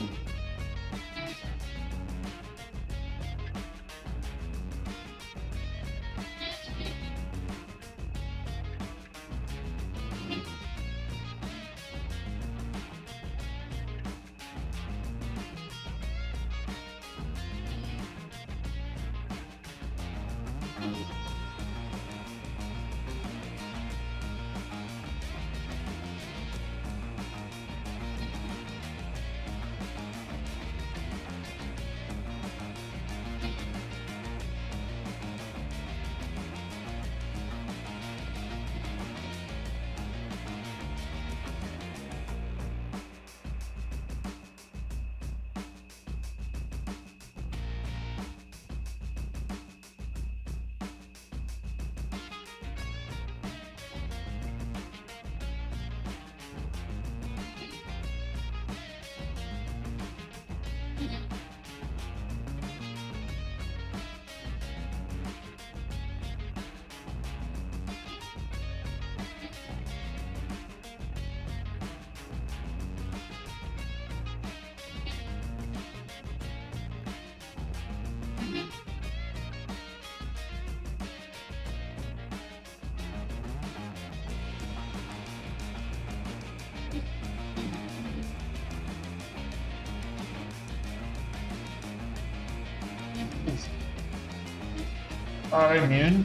Are immune,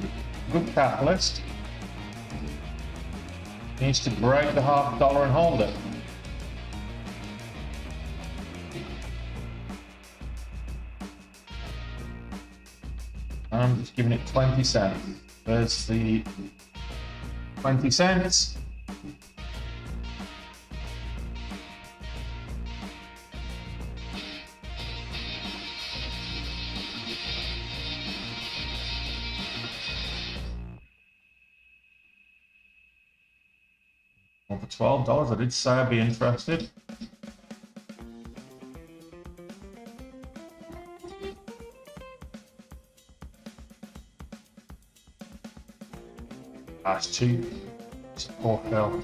good catalyst. Needs to break the $0.5 and hold it. I'm just giving it 20 cents. There's the 20 cents. Well, for $12, I did say I'd be interested. That's cheap. It's a poor fill.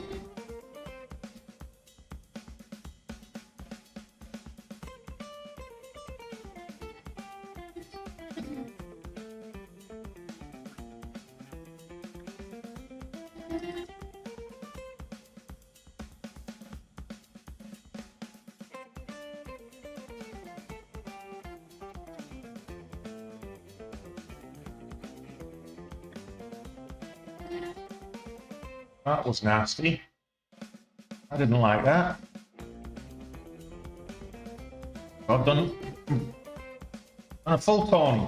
That was nasty. I didn't like that. I've done a full Tony.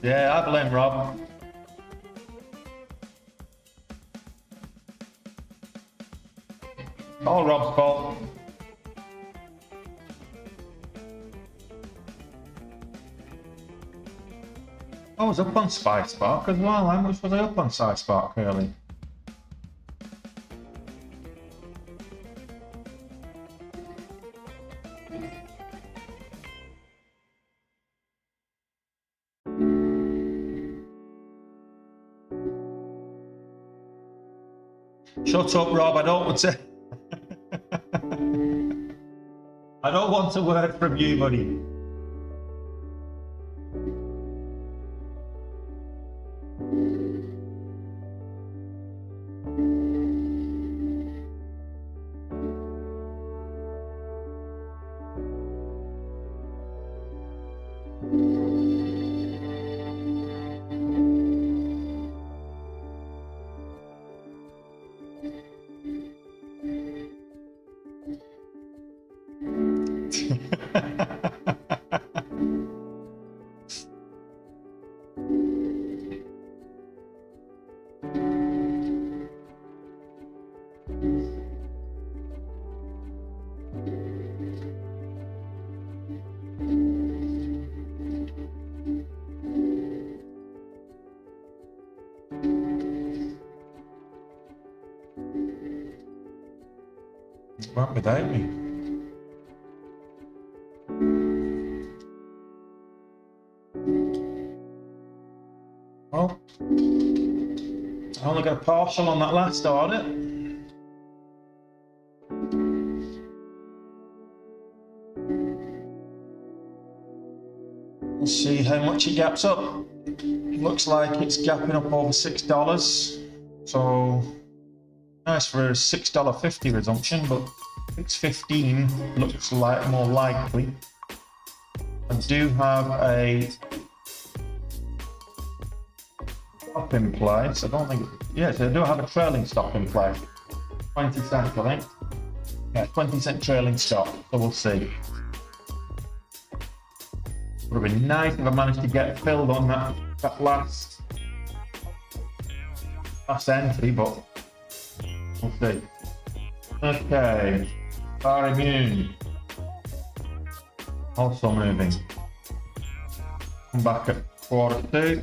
Yeah, I blame Rob. All Rob's fault. I was up on Spice Spark as well. How much was I up on Spice Spark early? Shut up, Rob. I don't want to. I don't want a word from you, buddy. Went without me. Well, I only got a partial on that last order. We'll see how much it gaps up. Looks like it's gapping up over $6. So nice for a $6.50 resumption, but $6.15 looks like more likely. I do have a stop in place. I don't think. Yes, I do have a trailing stop in place. 20 cents, I think. Yeah, 20-cent trailing stop. So we'll see. Would have been nice if I managed to get filled on that last entry, but we'll see. Okay, bar immune. Also moving. Come back at quarter two.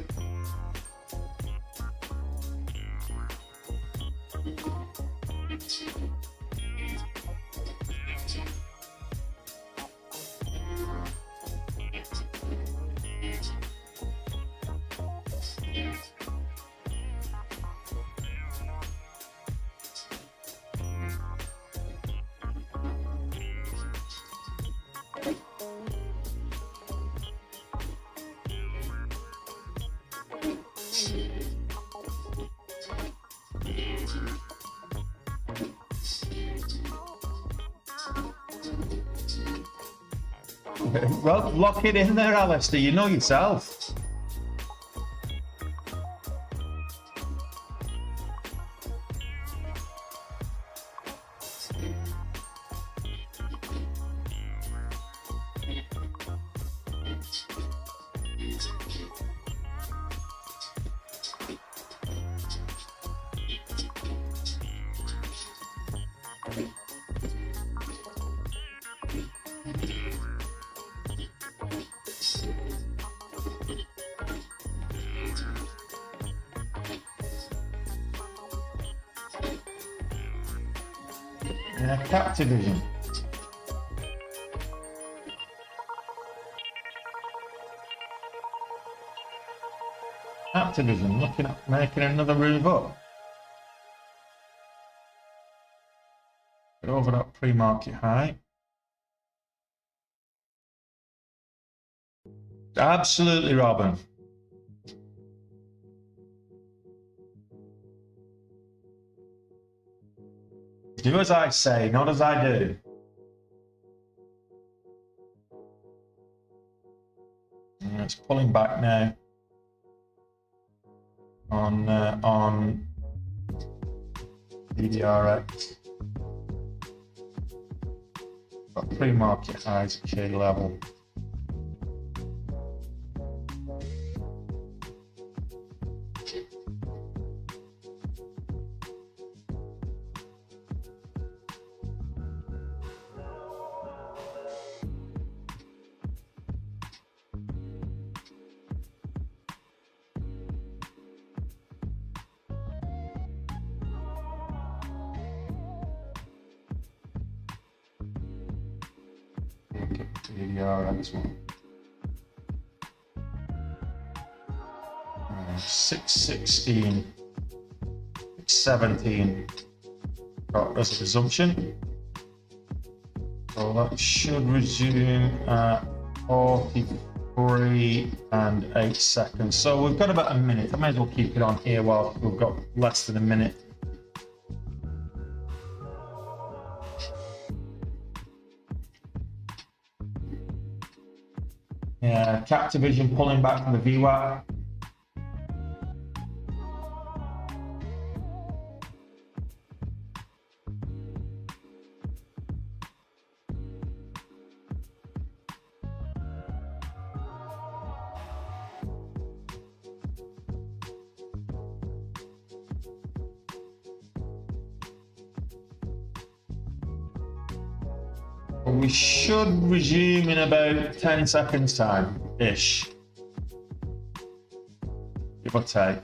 Well, lock it in there, Alistair. You know yourself. Captivision. Captivision looking at making another move up. Get over that pre-market high. Absolutely, Robin. Do as I say, not as I do. And it's pulling back now on DDRX. Got pre-market highs at key level. DDRX one. 616, 617 got as a resumption. So that should resume at 43 and 8 seconds. So we've got about a minute. I may as well keep it on here while we've got less than a minute. Yeah, captive vision pulling back from the VWAP. We should resume in about 10 seconds time-ish, give or take.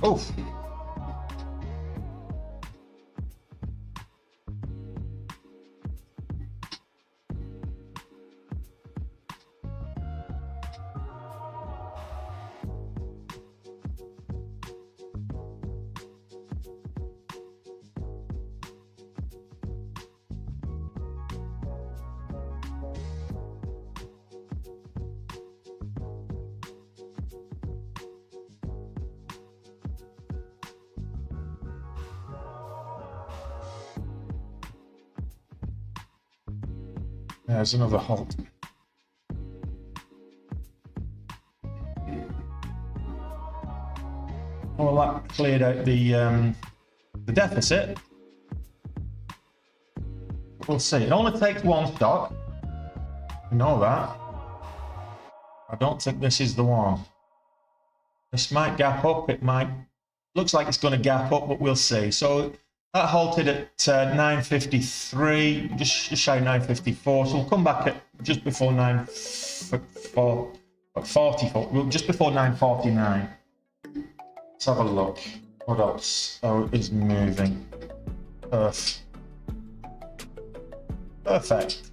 Oof. There's another halt. Well, that cleared out the deficit. We'll see. It only takes one stock. You know that. I don't think this is the one. This might gap up. It might. Looks like it's going to gap up, but we'll see. So that halted at 9.53, just shy 9.54. So we'll come back at just before 9.44, just before 9.49. Let's have a look. What else? Oh, it is moving. Perfect.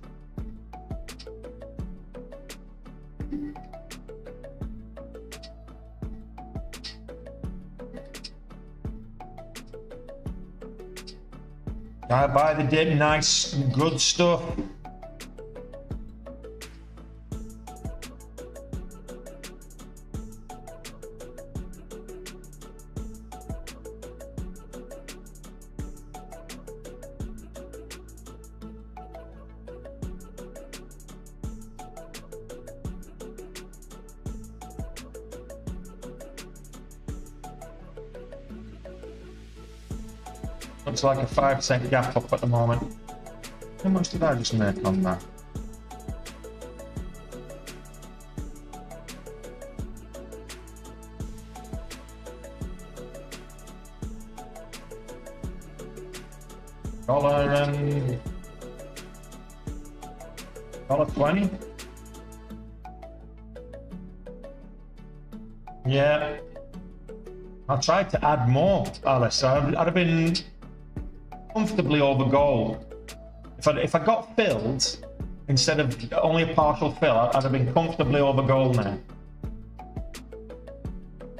I buy the dip, nice, good stuff. Looks like a 5% gap up at the moment. How much did I just make on that? $1.20. Yeah. I tried to add more, Alice. I'd have been comfortably over gold. If I got filled instead of only a partial fill, I'd have been comfortably over gold now.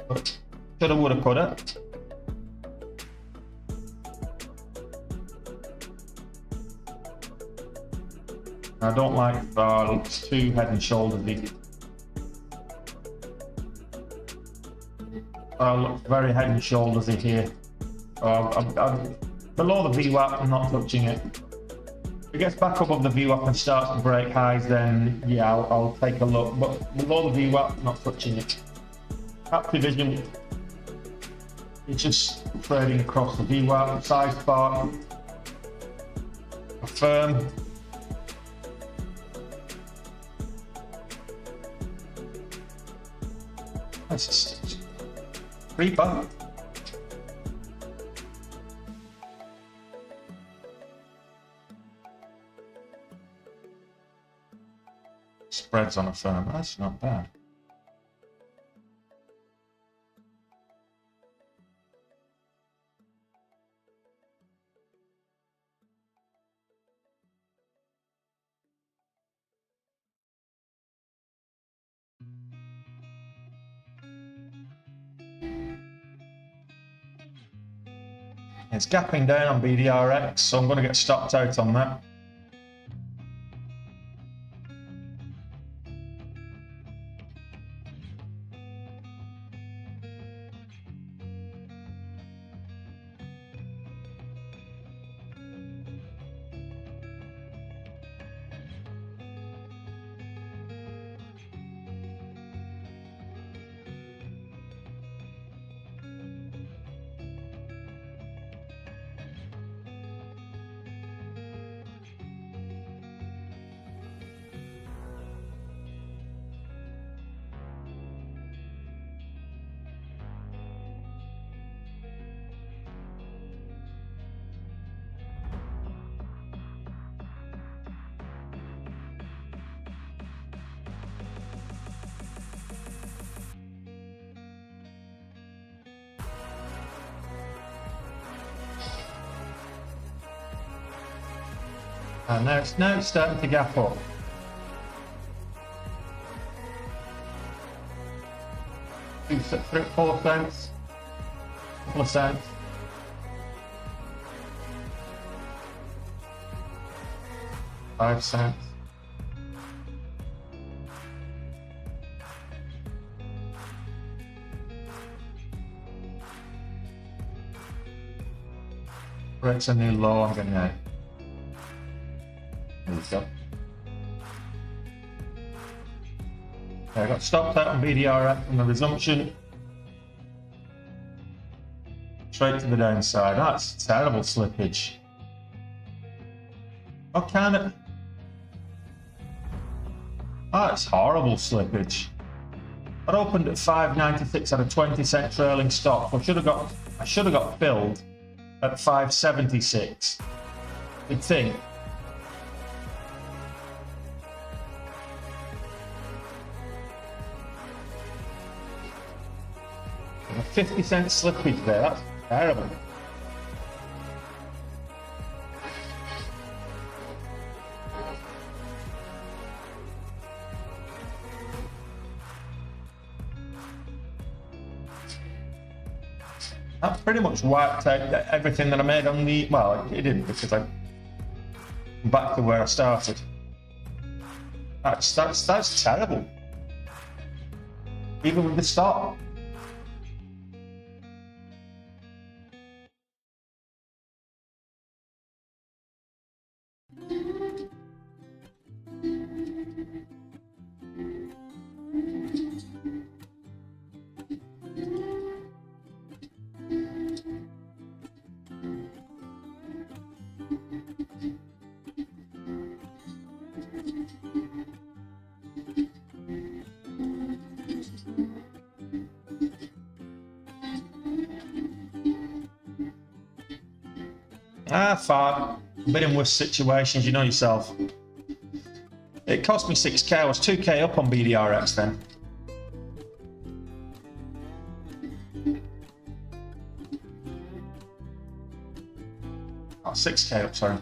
But shoulda, woulda, coulda. I don't like it's too head and shoulders. Look very head and shoulders here. I'm below the VWAP, I'm not touching it. If it gets back above the VWAP and starts to break highs, then yeah, I'll take a look. But below the VWAP, not touching it. Activision, it's just trading across the VWAP. Size part, Affirm. That's a stitch. Creeper. Spreads on Affirm. That's not bad. It's gapping down on BDRX, so I'm going to get stopped out on that. And now it's starting to gap up. Two, 4 cents, couple of cents. $0.05. Breaks a new low, I'm getting out. There we go. Okay, I got stopped out on BDRF from the resumption. Straight to the downside. That's terrible slippage. What kind of... That's horrible slippage. I'd opened at 5.96 at a 20-cent trailing stop. I should have got filled at 5.76. You'd think. A 50-cent slippage there. That's terrible. That pretty much wiped out everything that I made on the... Well, it didn't, because I'm back to where I started. That's terrible. Even with the stop. Far. I've been in worse situations, you know yourself. It cost me 6k, I was 2k up on BDRX then. Oh, 6k up, sorry.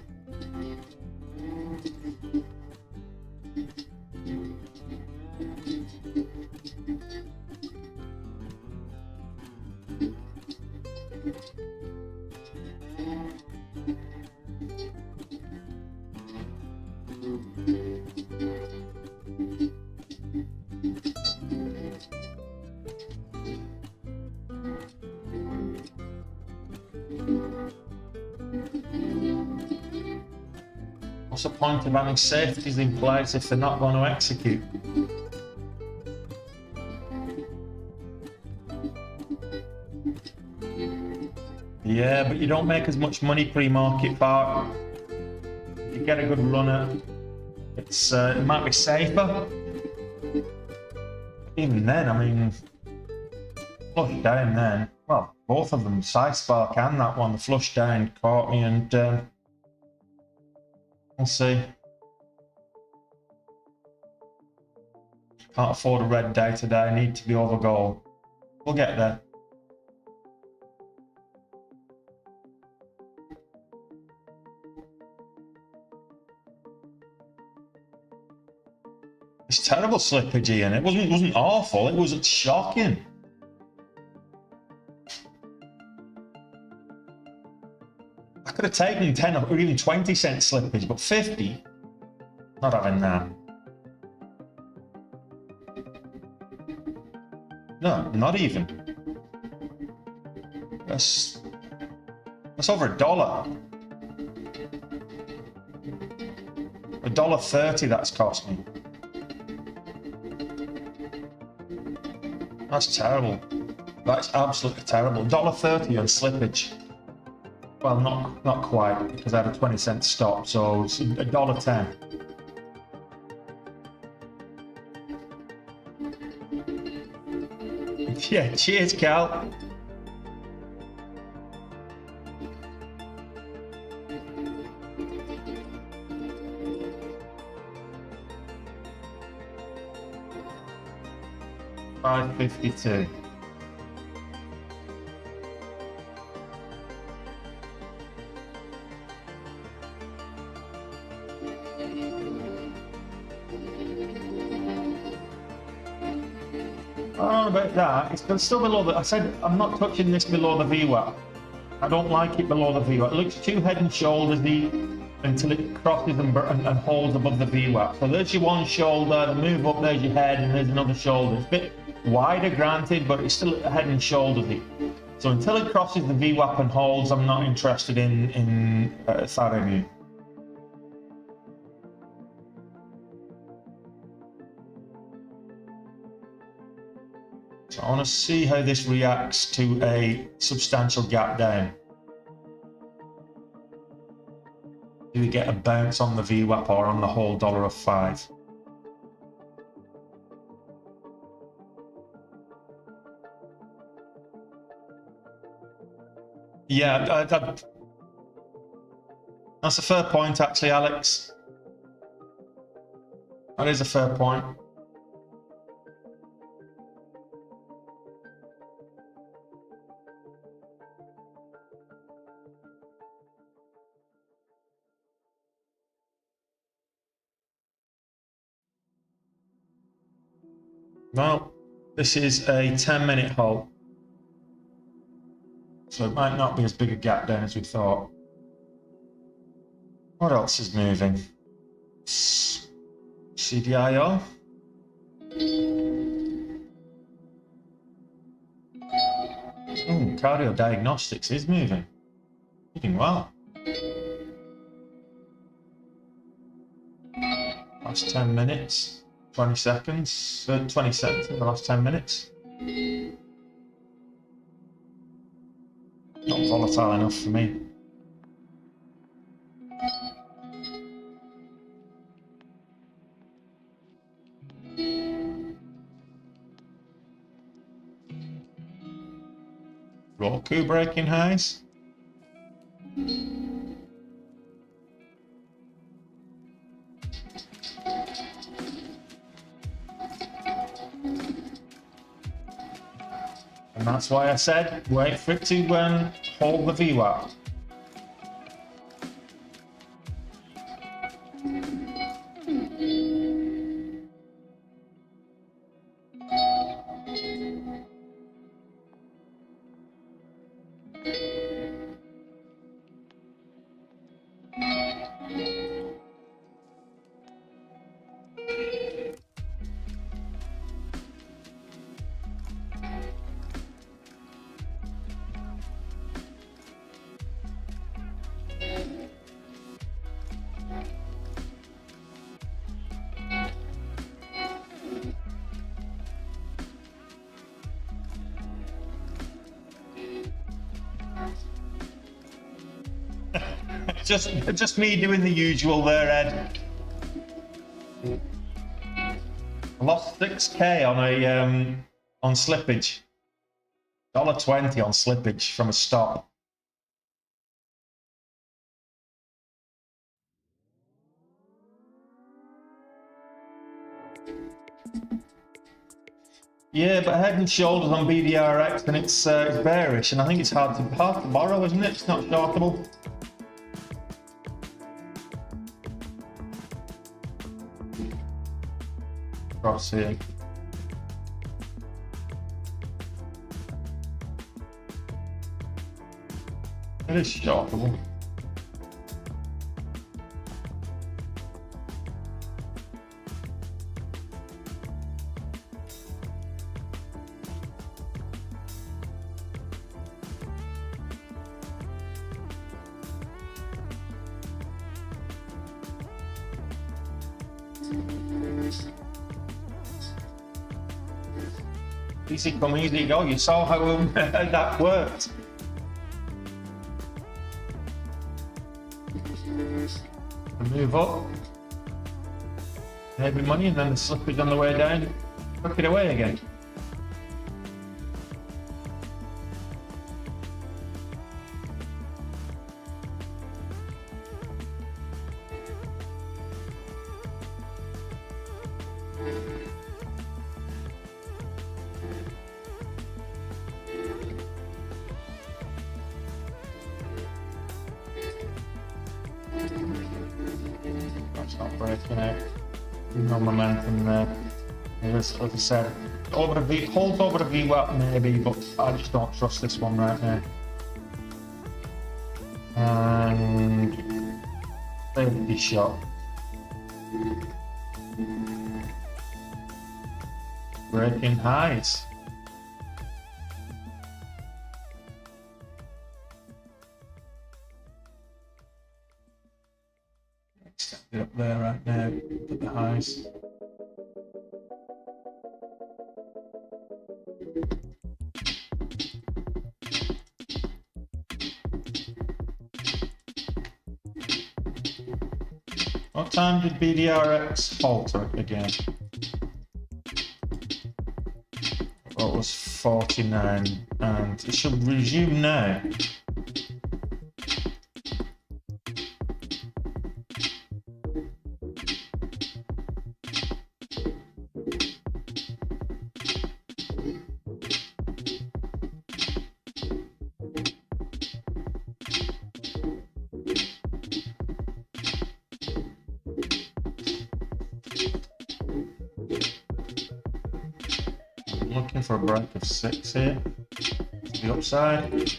What's the point of having safeties in place if they're not going to execute? Yeah, but you don't make as much money pre-market part. You get a good runner. It might be safer. Even then, I mean, flush down then. Well, both of them, Spark and that one, the flush down caught me, and we'll see. Can't afford a red day today. I need to be over goal. We'll get there. It's terrible slippage, Ian. It wasn't awful. It was shocking. I could have taken 10 or even 20 cent slippage, but 50? Not having that. No, not even. That's over $1. $1.30 that's cost me. That's terrible. That's absolutely terrible. $1.30 on slippage. Well, not quite, because I had a 20 cent stop, so it's $1.10. Yeah, cheers, Cal. $5.52. I don't know about that. It's still below the. I said I'm not touching this below the VWAP. I don't like it below the VWAP. It looks too head and shoulders-y until it crosses and holds above the VWAP. So there's your one shoulder, the move up, there's your head, and there's another shoulder. It's a bit wider, granted, but it's still head and shoulders-y. So until it crosses the VWAP and holds, I'm not interested in Saturday. So I want to see how this reacts to a substantial gap down. Do we get a bounce on the VWAP or on the whole $1.05? Yeah, that's a fair point, actually, Alex. That is a fair point. Well, this is a 10-minute hold, so it might not be as big a gap down as we thought. What else is moving? CDIO. Cardio diagnostics is moving. Moving well. Last 10 minutes. 20 seconds, 20 seconds in the last 10 minutes. Not volatile enough for me. Roku breaking highs. And that's why I said, wait for it to hold the VWAP. just me doing the usual there, Ed. I lost 6k on a on slippage. $1.20 on slippage from a stop. Yeah, but head and shoulders on BDRX, and it's bearish, and I think it's hard to borrow, isn't it? It's not shortable. Cross here. It is shortable. Easy come, easy go. You saw how that worked. Move up. Heavy money, and then the slippage on the way down. Tuck it away again. Not breaking out. No momentum there. As I said, over a V, holds over a VWAP maybe, but I just don't trust this one right now. And safety shot. Breaking highs. Get up there right now, at the highs. What time did BDRX falter again? Well, it was 49, and it should resume now. Looking for a break of 6 here to the upside.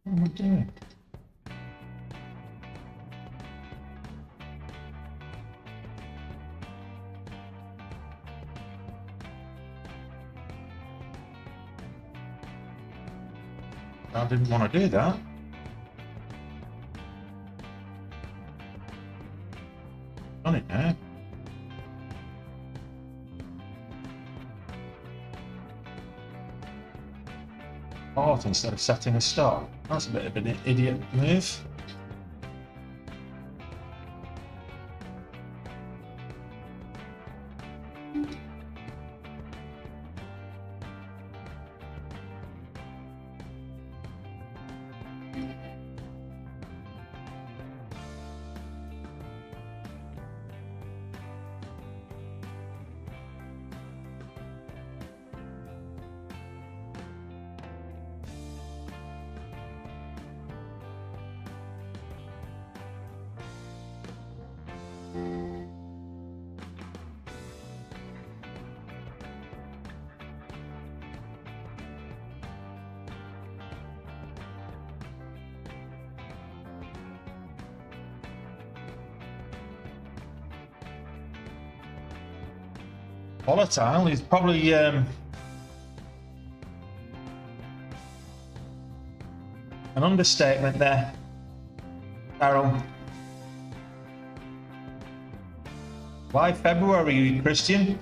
What am I doing? I didn't want to do that. Done it now. out instead of setting a stop. That's a bit of an idiot move. Volatile is probably an understatement there, Carol. Why February, Christian?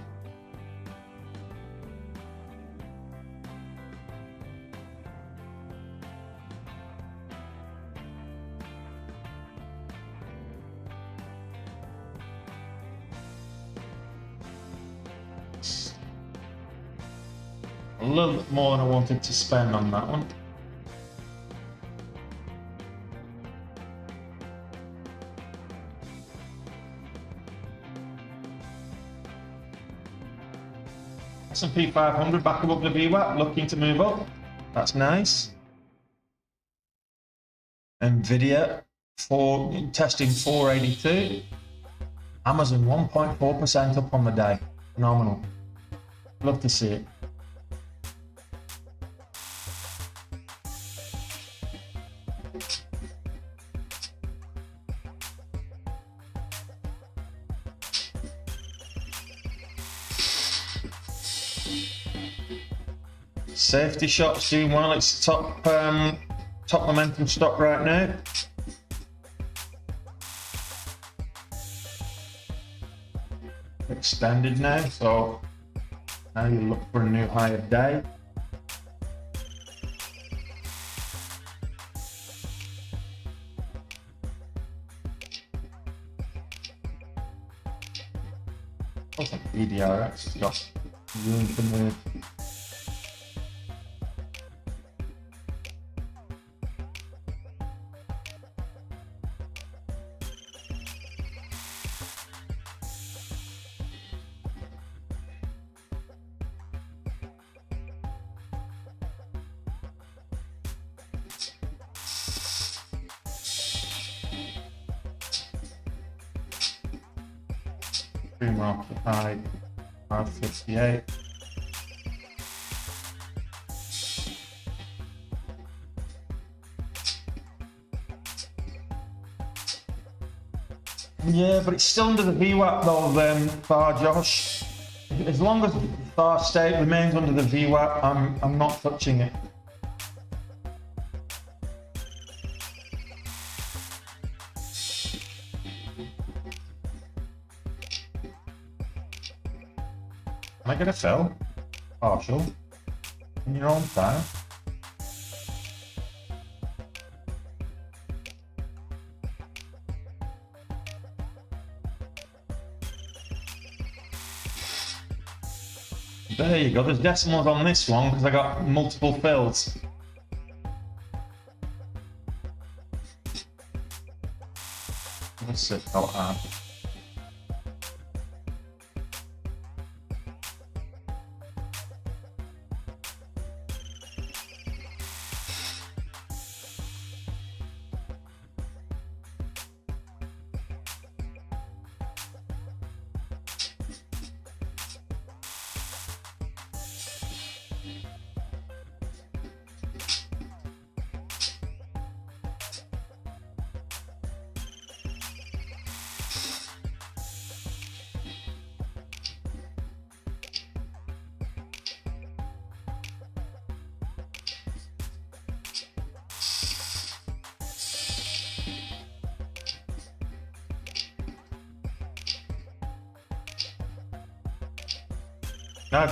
A little bit more than I wanted to spend on that one. S&P 500 back above the VWAP, looking to move up. That's nice. Nvidia testing 482. Amazon 1.4% up on the day. Phenomenal. Love to see it. Safety Shot's doing well. It's top momentum stock right now. Extended now, so now you look for a new higher day. I think BDRX has got room to move. Premarket high 558. Yeah, but it's still under the VWAP though, Far Josh. As long as Far State remains under the VWAP, I'm not touching it. Am I gonna fill? Partial. In your own time. There you go. There's decimals on this one because I got multiple fills. Let's see how hard.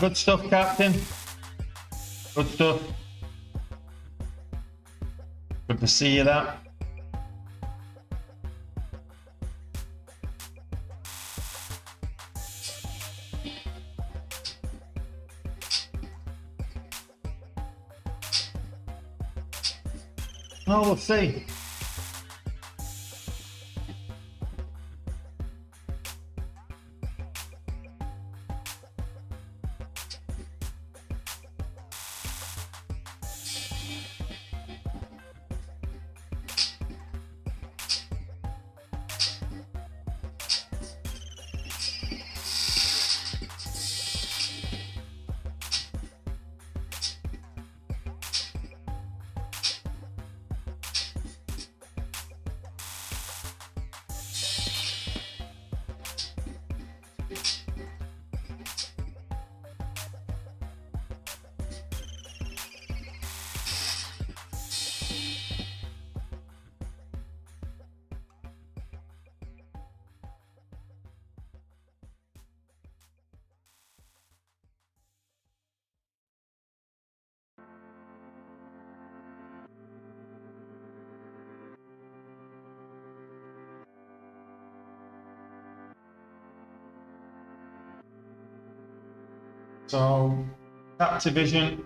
Good stuff, Captain. Good stuff. Good to see you there. Oh, we'll see. So that division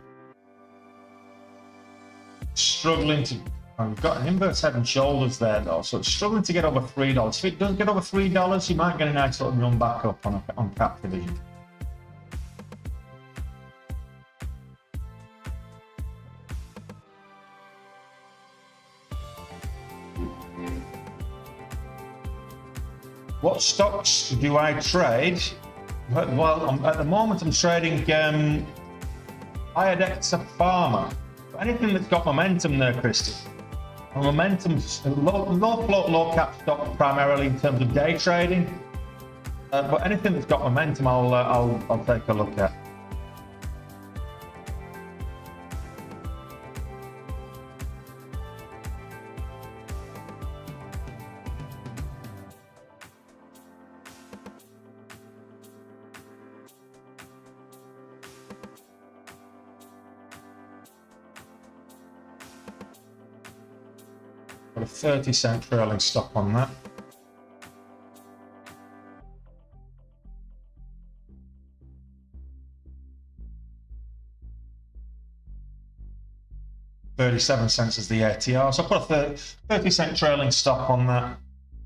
struggling to. I've got an inverse head and shoulders there though, so it's struggling to get over $3. If it doesn't get over $3, you might get a nice little run back up on cap division. What stocks do I trade? Well, at the moment I'm trading Iodexa Pharma. Anything that's got momentum there, Christy. Momentum's low float, low cap stock primarily in terms of day trading. But anything that's got momentum, I'll take a look at. Got a 30-cent trailing stop on that. $0.37 is the ATR, so I put a 30-cent trailing stop on that,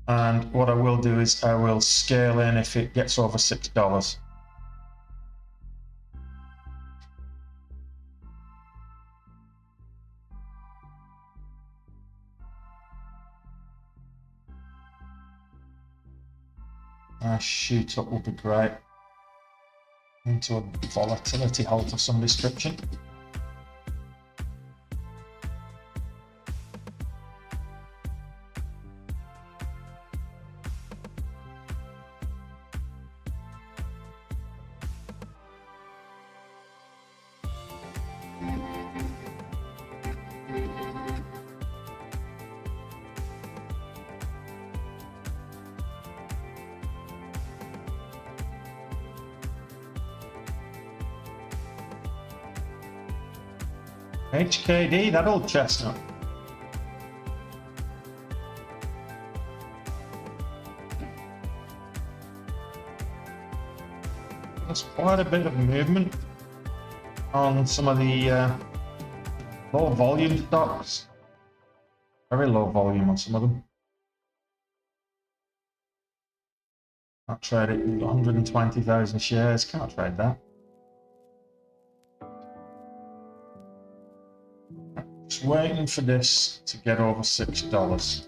and what I will do is I will scale in if it gets over $6. A shoot up would be great into a volatility halt of some description. HKD, that old chestnut. There's quite a bit of movement on some of the low volume stocks. Very low volume on some of them. Can't trade it, 120,000 shares, can't trade that. Just waiting for this to get over $6.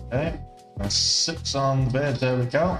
Okay, that's 6 on the bid, there we go.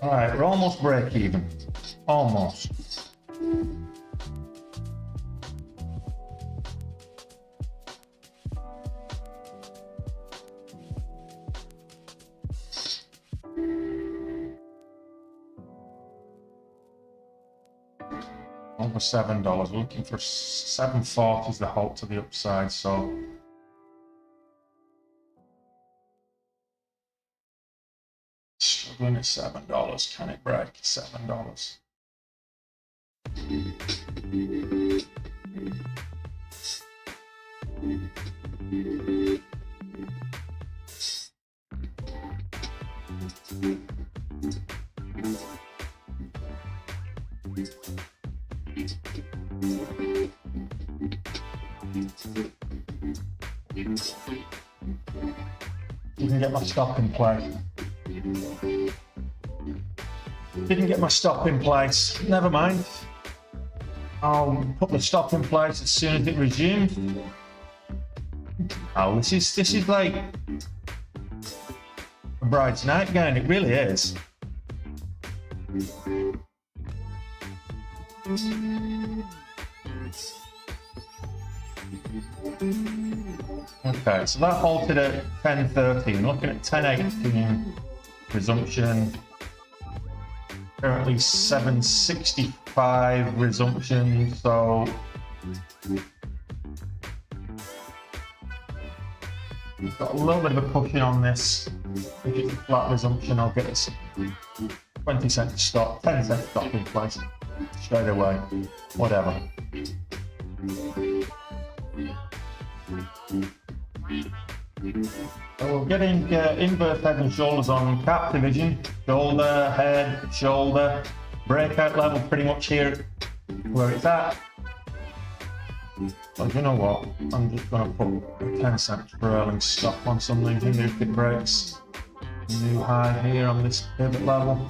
All right, we're almost break even. Almost. Over $7. We're looking for 740 is the halt to the upside, so struggling at $7. Can it break $7? Didn't get my stop in place. Didn't get my stop in place. Never mind. I'll put the stop in place as soon as it resumes. Oh, this is like a bride's night gown. It really is. Okay, so that halted at 10:13. Looking at 10:18 resumption. Currently 7:65 resumption. So we've got a little bit of a pushing on this. If it's a flat resumption, I'll get us 20 cent stop, 10 cent stop in place straight away. Whatever. So we're getting inverse head and shoulders on cap division, shoulder, head, shoulder, breakout level pretty much here where it's at. But you know what, I'm just going to put a 10 cent trailing stop on something here if it breaks new high here on this pivot level.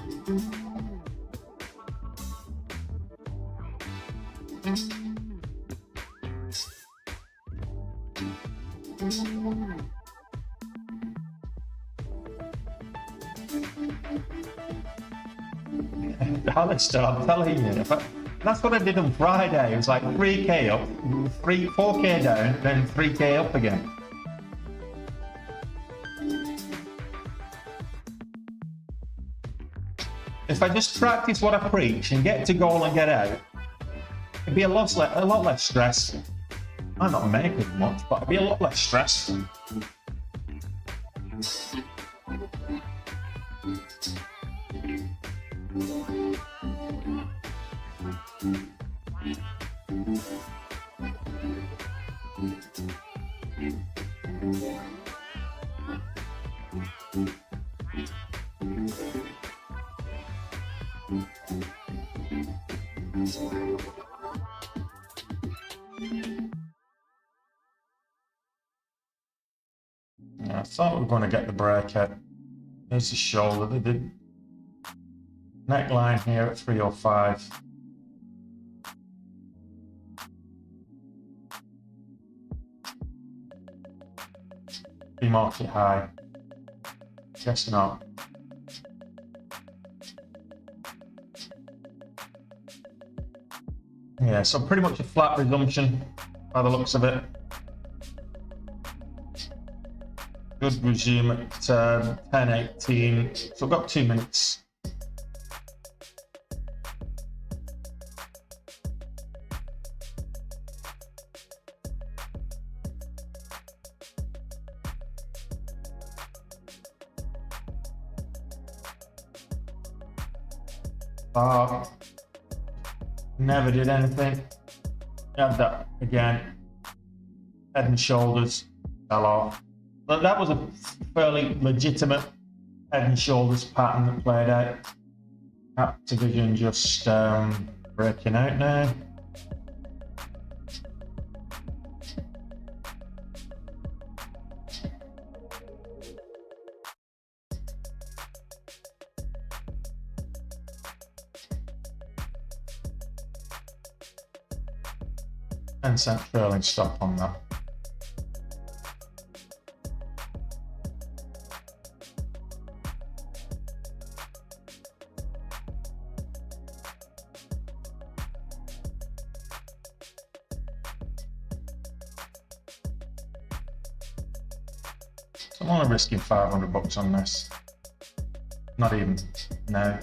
Alistair, I'm telling you, that's what I did on Friday. It was like 3k up, 4k down, then 3k up again. If I just practice what I preach and get to goal and get out, it'd be a lot less stressful. I might not make as much, but it'd be a lot less stressful. I thought we were going to get the breakout. There's the shoulder. They did neckline here at 305. Premarket high. Guess not. Yeah, so pretty much a flat resumption by the looks of it. Good resume at 10:18. So I've got 2 minutes. Never did anything. Had that again. Head and shoulders fell off. But that was a fairly legitimate head and shoulders pattern that played out. Cap division just breaking out now. $0.10 trailing stop on that. I'm only risking 500 bucks on this. Not even, no.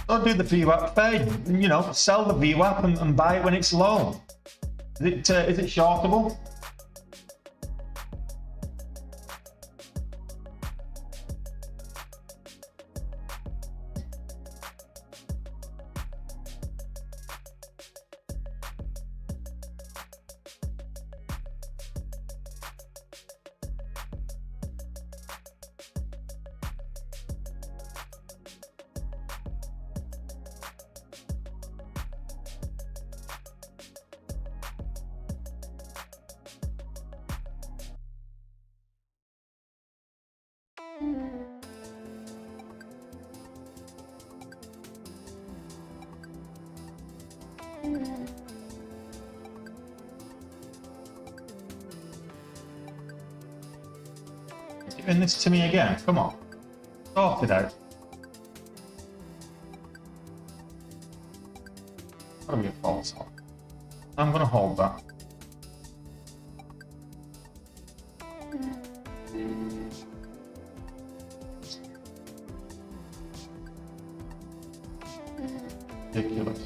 Don't do the VWAP fade, you know, sell the VWAP and buy it when it's low. Is it shortable? Giving this to me again, come on. Sort it out. Gotta be a false one. I'm gonna hold that. Ridiculous.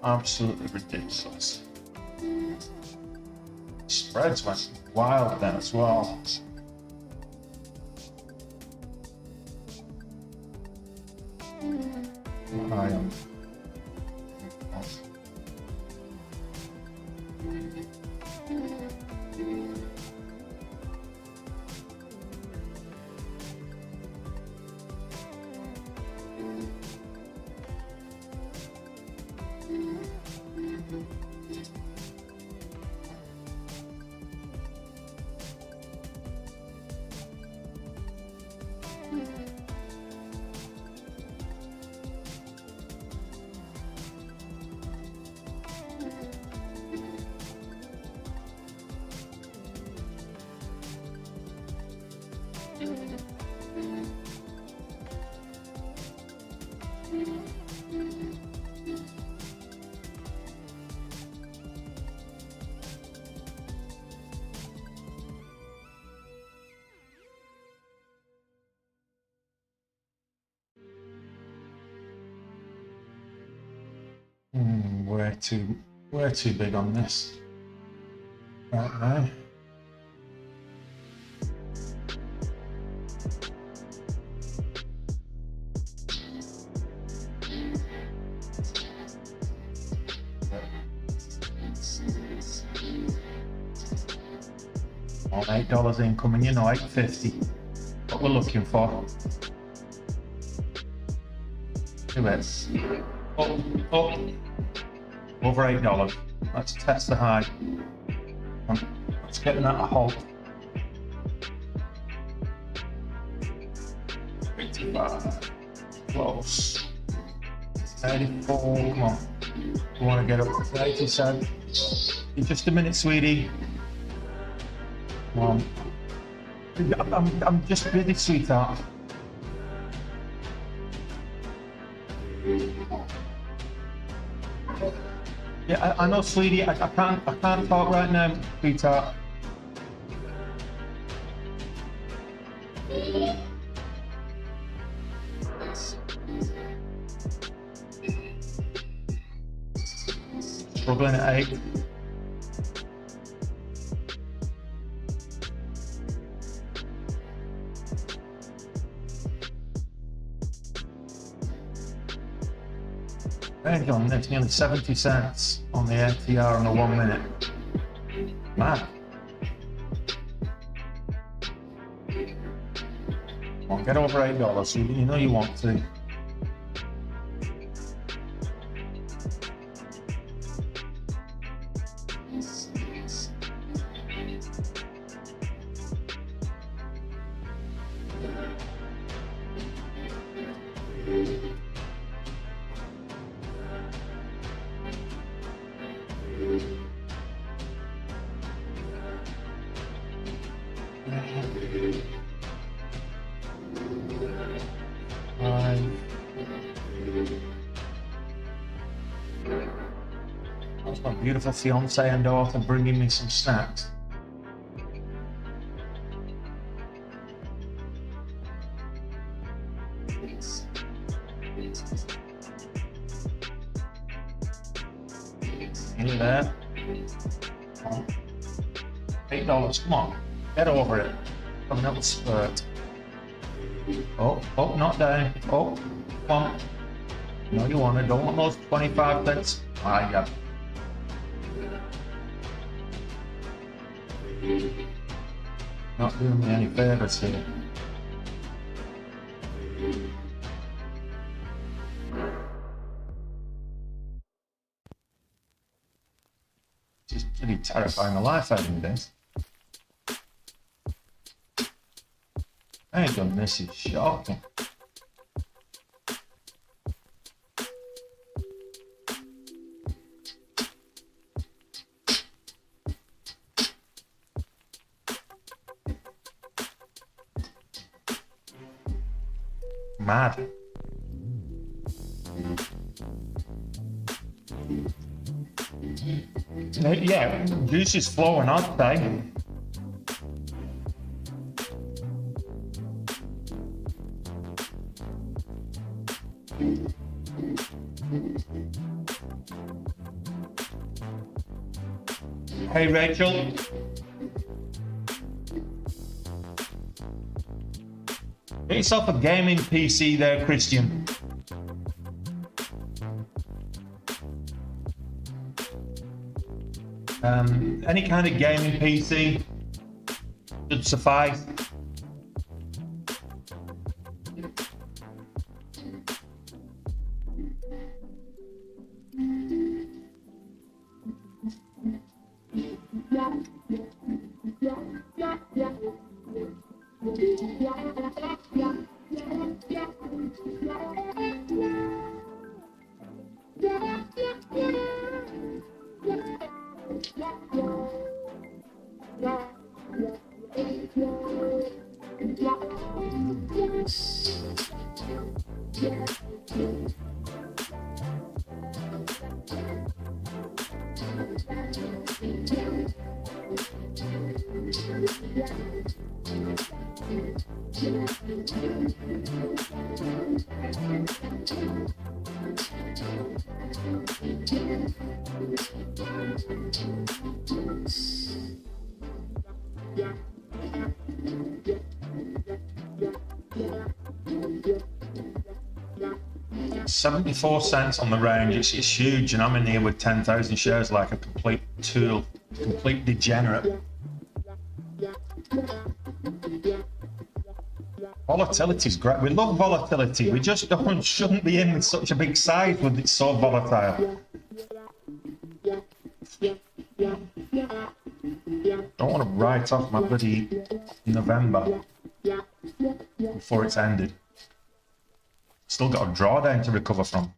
Absolutely ridiculous. Spreads went wild then as well. I am. We're too big on this right now. On $8 incoming, you know, $8.50. What we're looking for. Do it. Up. Over $8. Let's test the high. Let's get that a halt. 85. Close. 84. Come on. We want to get up to 87. In just a minute, sweetie. Come on. I'm just busy, sweetheart. Yeah, I know, sweetie. I can't talk right now, sweetheart. Struggling at 8. Range on this, nearly 70 cents on the NTR in a 1 minute. Man. Come on, get over $8. You know you want to. That's my beautiful fiance and daughter bringing me some snacks. In there. $8. Come on, get over it. Have another spurt. Oh, not down. Oh, come on. No, you want it. Don't want those 25 cents. Ah, yeah. Not doing me any favors here. Just really terrifying the life out of me, this. Hang on, this is shocking. Mad. Yeah, juice is flowing, I'd say. Hey, Rachel. Get yourself a gaming PC there, Christian. Any kind of gaming PC should suffice. $0.74 on the range. It's huge, and I'm in here with 10,000 shares like a complete tool, complete degenerate. Volatility is great. We love volatility. We just shouldn't be in with such a big size when it's so volatile. Don't want to write off my bloody November before it's ended. Still got a drawdown to recover from.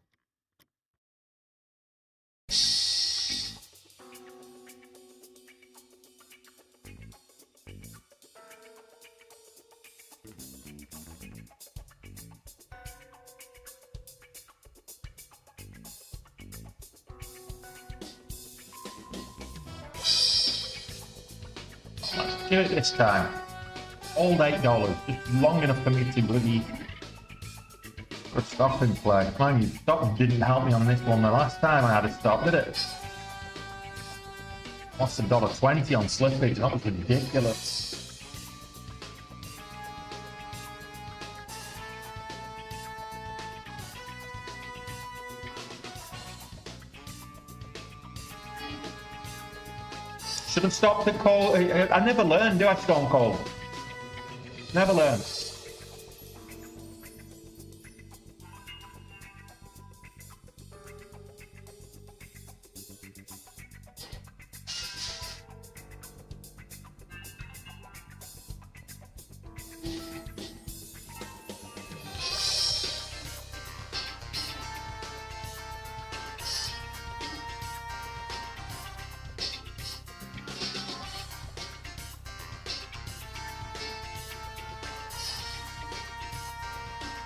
Let's do it this time. Old $8, just long enough for me to really put a stop in play. Man, your stop didn't help me on this one the last time I had a stop, did it? Lost $1.20 on slippage. That was ridiculous. Should have stopped at cold. I never learned, do I, Stone Cold? Never learned.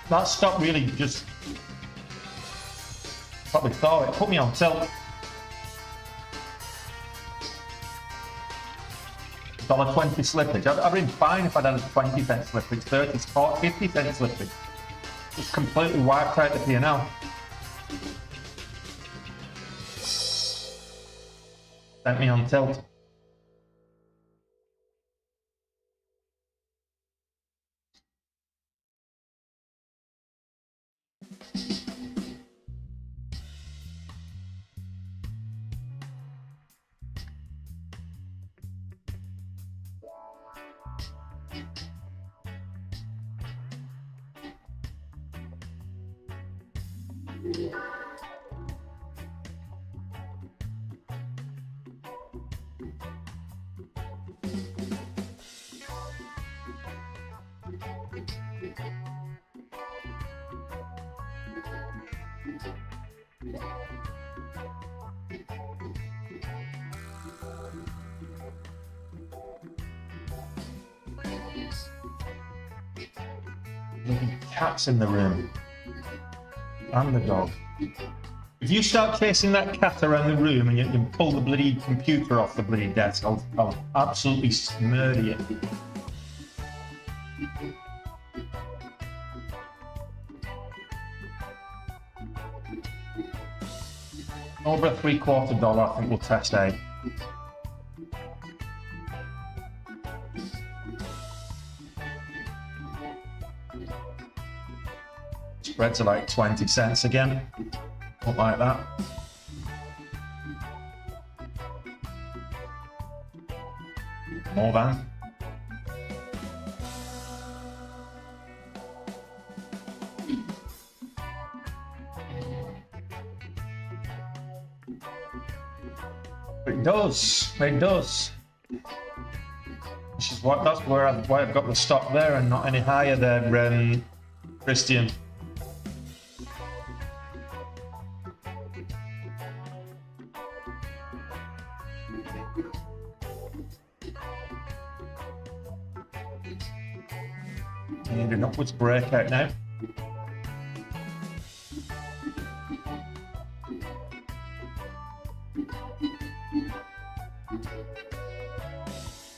that stock really just probably thought it put me on tilt. $1.20 slippage. I'd been fine if I'd had a 20-cent slippage, 30, 40, 50-cent slippage. Just completely wiped out the P&L. Sent me on tilt. Cats in the room. And the dog. If you start chasing that cat around the room and you can pull the bloody computer off the bloody desk, I'll absolutely murder you. Over $0.75, I think we'll test out. Spread to like 20 cents again. Not like that. More than. It does. It does. Which is what. That's why I've got the stop there and not any higher there, Christian. I need an upwards breakout now.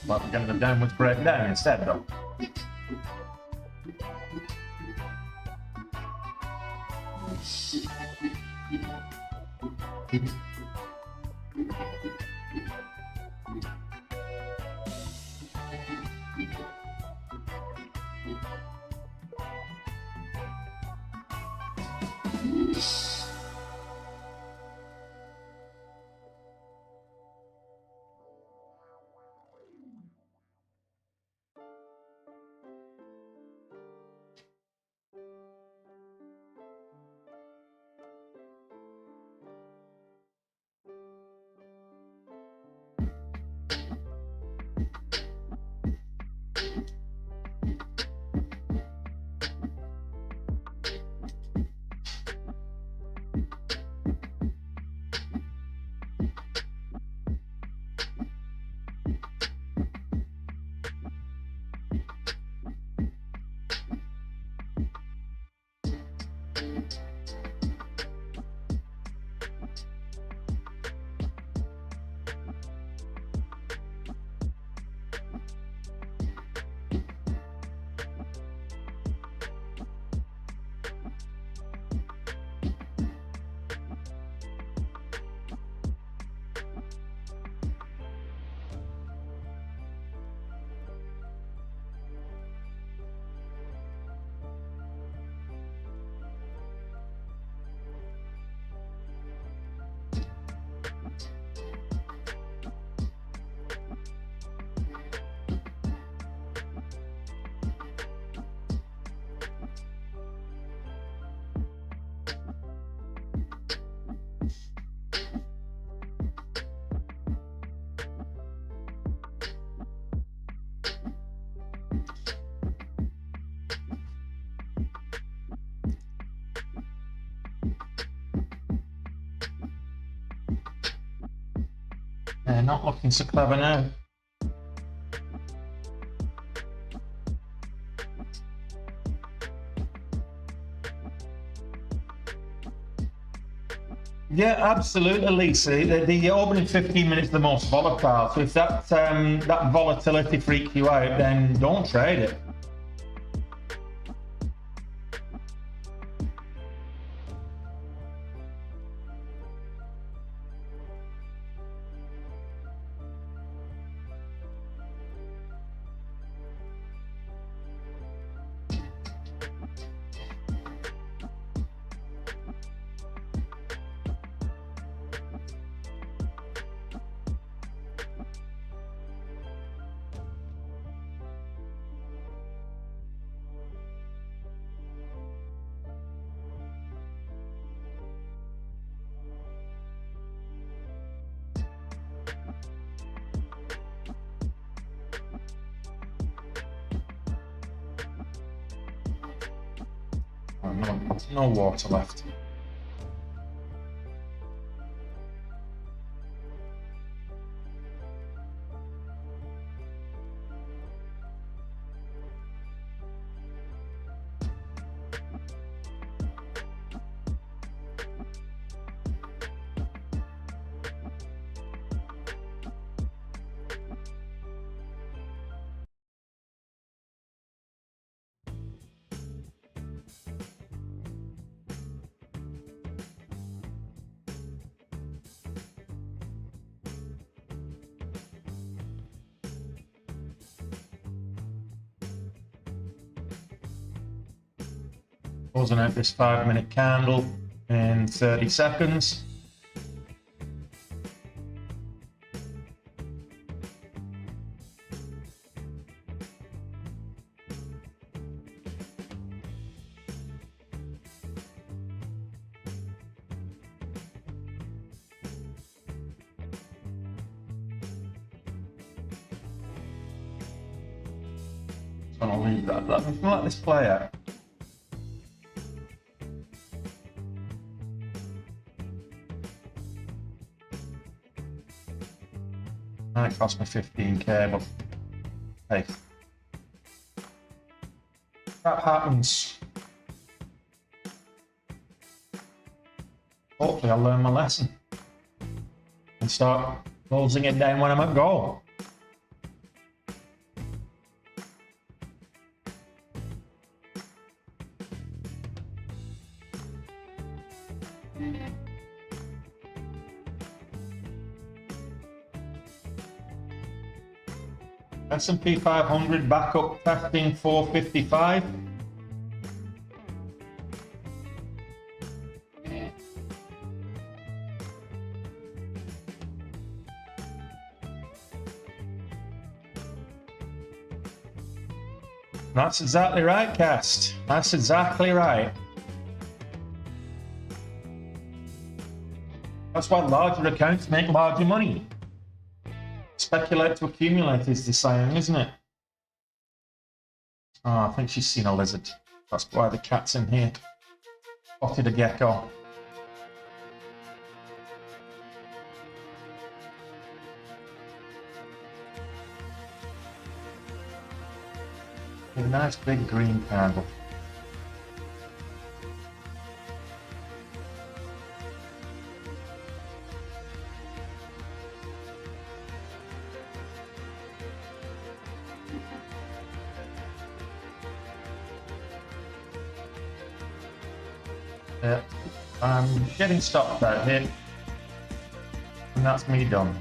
But we're getting a downwards breakdown instead, though. Not looking so clever now. Yeah, absolutely, Lisa. The opening 15 minutes is the most volatile. So if that that volatility freaks you out, then don't trade it. Oh, no water left. Closing out this 5-minute candle in 30 seconds. So I'll leave that. Let this play out. That cost me 15k, but hey, that happens. Hopefully I'll learn my lesson and start closing it down when I'm at goal. S&P 500 back up testing 455. That's exactly right, Cast. That's exactly right. That's why larger accounts make larger money. Speculate to accumulate is the saying, isn't it? Oh, I think she's seen a lizard. That's why the cat's in here. Spotted a gecko. A nice big green candle. Yeah, I'm getting stopped out here, and that's me done.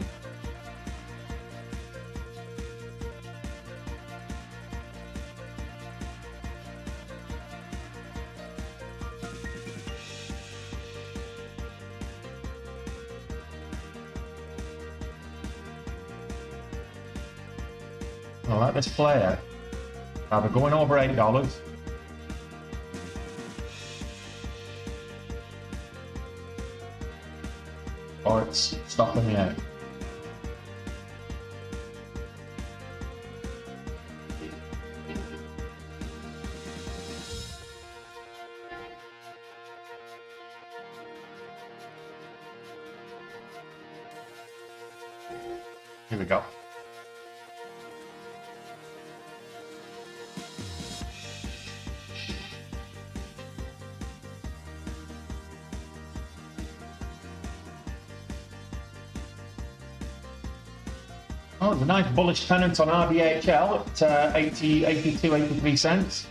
I like this player. Either going over $8. Or it's stopping me out. Here we go. Oh, there's a nice bullish pennant on RDHL at 82, 83 cents.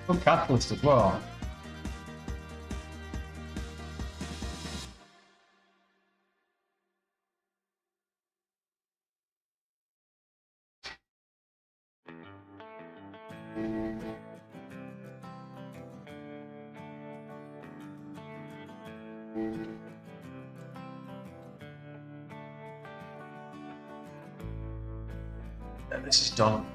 Good catalyst as well. Yeah, this is done.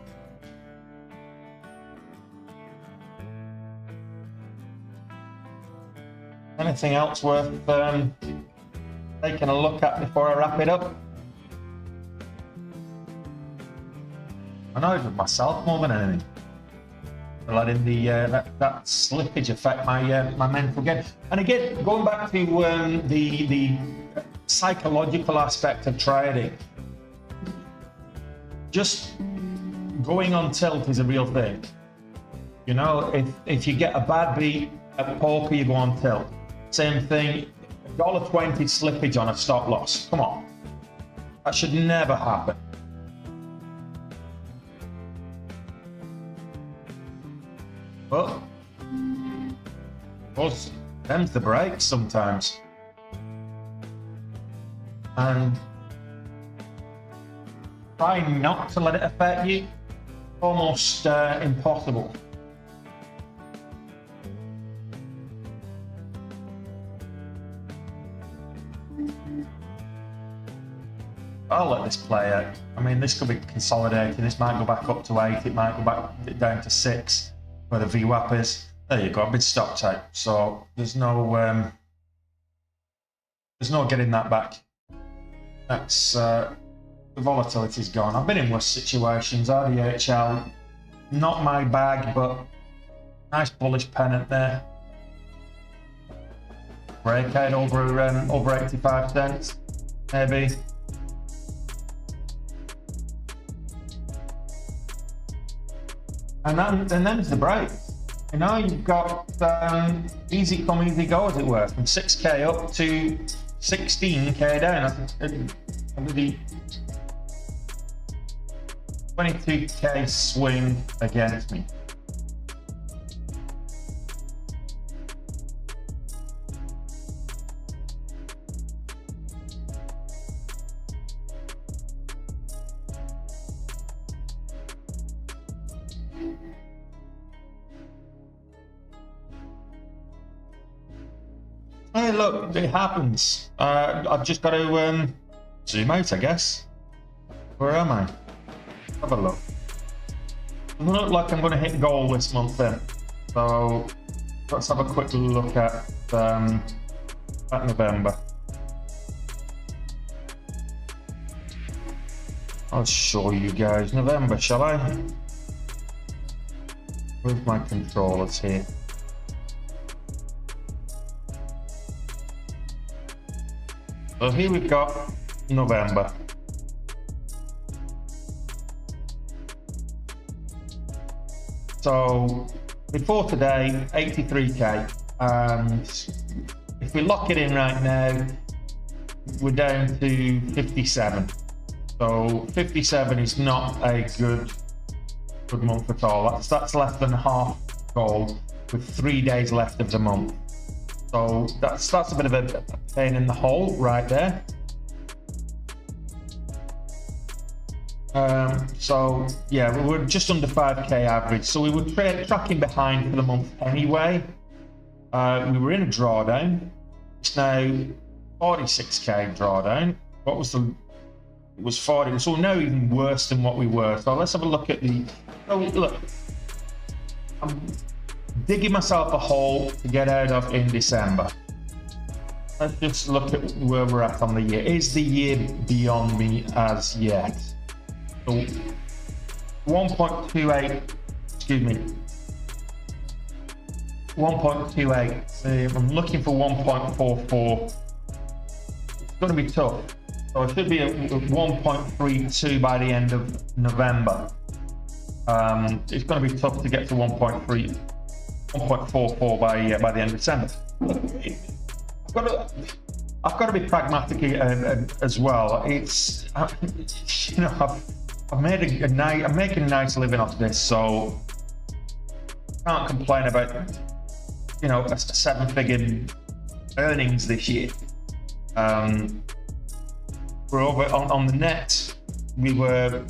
Anything else worth taking a look at before I wrap it up? I know it was myself more than anything. Letting the that slippage affect my mental game. And again, going back to the psychological aspect of trading, just going on tilt is a real thing. You know, if you get a bad beat at poker, you go on tilt. Same thing, $1.20 slippage on a stop loss. Come on, that should never happen. But, of course, them's the breaks sometimes. And trying not to let it affect you, almost impossible. I'll let this play out. I mean, this could be consolidating. This might go back up to 8. It might go back down to 6. Where the VWAP is. There you go, a big stop type. So there's no getting that back. That's the volatility's gone. I've been in worse situations. RDHL, not my bag, but nice bullish pennant there. Breakout over 85 cents, maybe. And then the break. You know, you've got easy come, easy go, as it were, from 6k up to 16k down. I think the 22k swing against me. Hey, look, it happens. I've just got to zoom out, I guess. Where am I? Have a look. Doesn't look like I'm going to hit goal this month then. So let's have a quick look at November. I'll show you guys November, shall I? Where's my controllers here? So here we've got November. So before today, 83k, and if we lock it in right now, we're down to 57. So 57 is not a good month at all. That's less than half goal with 3 days left of the month. So that's a bit of a pain in the hole right there. So yeah, we're just under 5k average. So we were tracking behind for the month anyway. We were in a drawdown. It's now 46k drawdown. What was the? It was 40. So now even worse than what we were. So let's have a look at the. Oh, look, I'm digging myself a hole to get out of in December. Let's just look at where we're at on the year. Is the year beyond me as yet? So 1.28, excuse me, 1.28. I'm looking for 1.44. It's going to be tough. So it should be at 1.32 by the end of November. It's going to be tough to get to 1.44 by the end of December. I've got to be pragmatic as well. It's you know, I'm making a nice living off this, so can't complain about, you know, a 7-figure earnings this year. We're over on the net. We were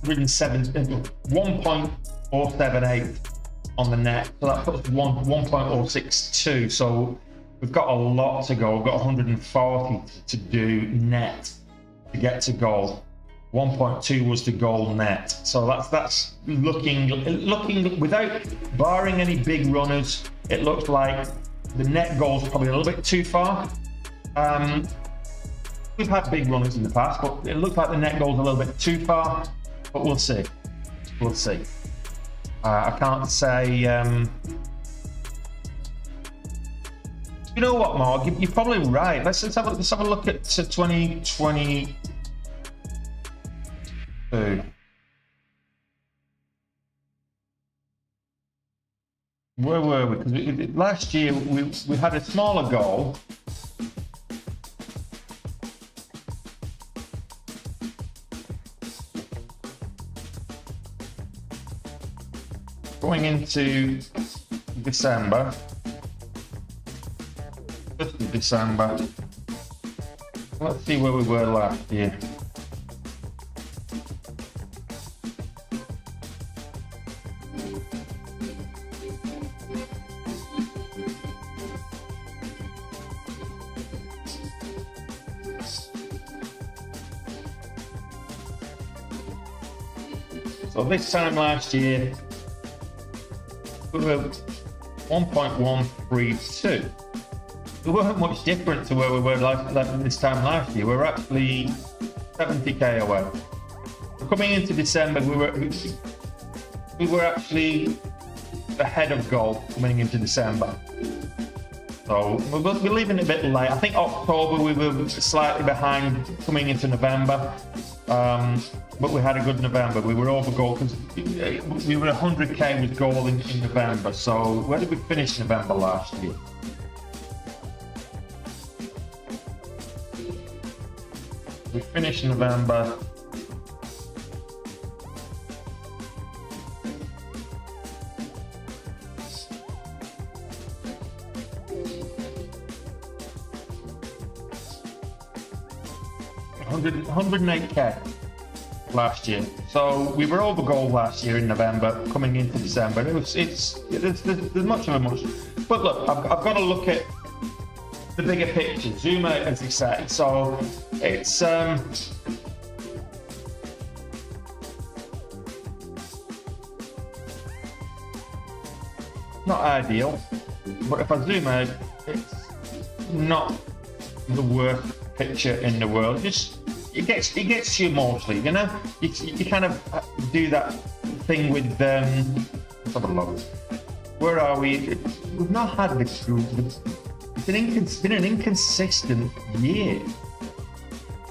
1.078 on the net, so that puts 1.062. So we've got a lot to go. We've got 140 to do net to get to goal. 1.2 was the goal net. So that's looking without barring any big runners. It looks like the net goal is probably a little bit too far. We've had big runners in the past, but it looks like the net goal is a little bit too far. But we'll see. We'll see. I can't say. You know what, Mark? You're probably right. Let's have a look at 2022. Where were we? Because last year we had a smaller goal. Going into December, 5th of December. Let's see where we were last year. So this time last year, we were 1.132. We weren't much different to where we were this time last year. We were actually 70k away. Coming into December, we were actually ahead of goal coming into December. So we're leaving it a bit late. I think October we were slightly behind coming into November. But we had a good November. We were over goal because we were 100k with goal in November. So where did we finish November last year? We finished November. $108k last year. So we were over goal last year in November, coming into December. There's much of a much. But look, I've got to look at the bigger picture, zoom out, as they say. So it's not ideal, but if I zoom out, it's not the worst picture in the world. Just it gets you emotionally, you know. You kind of do that thing with let's have a look. Where are we? We've not had this group. It's been an inconsistent year.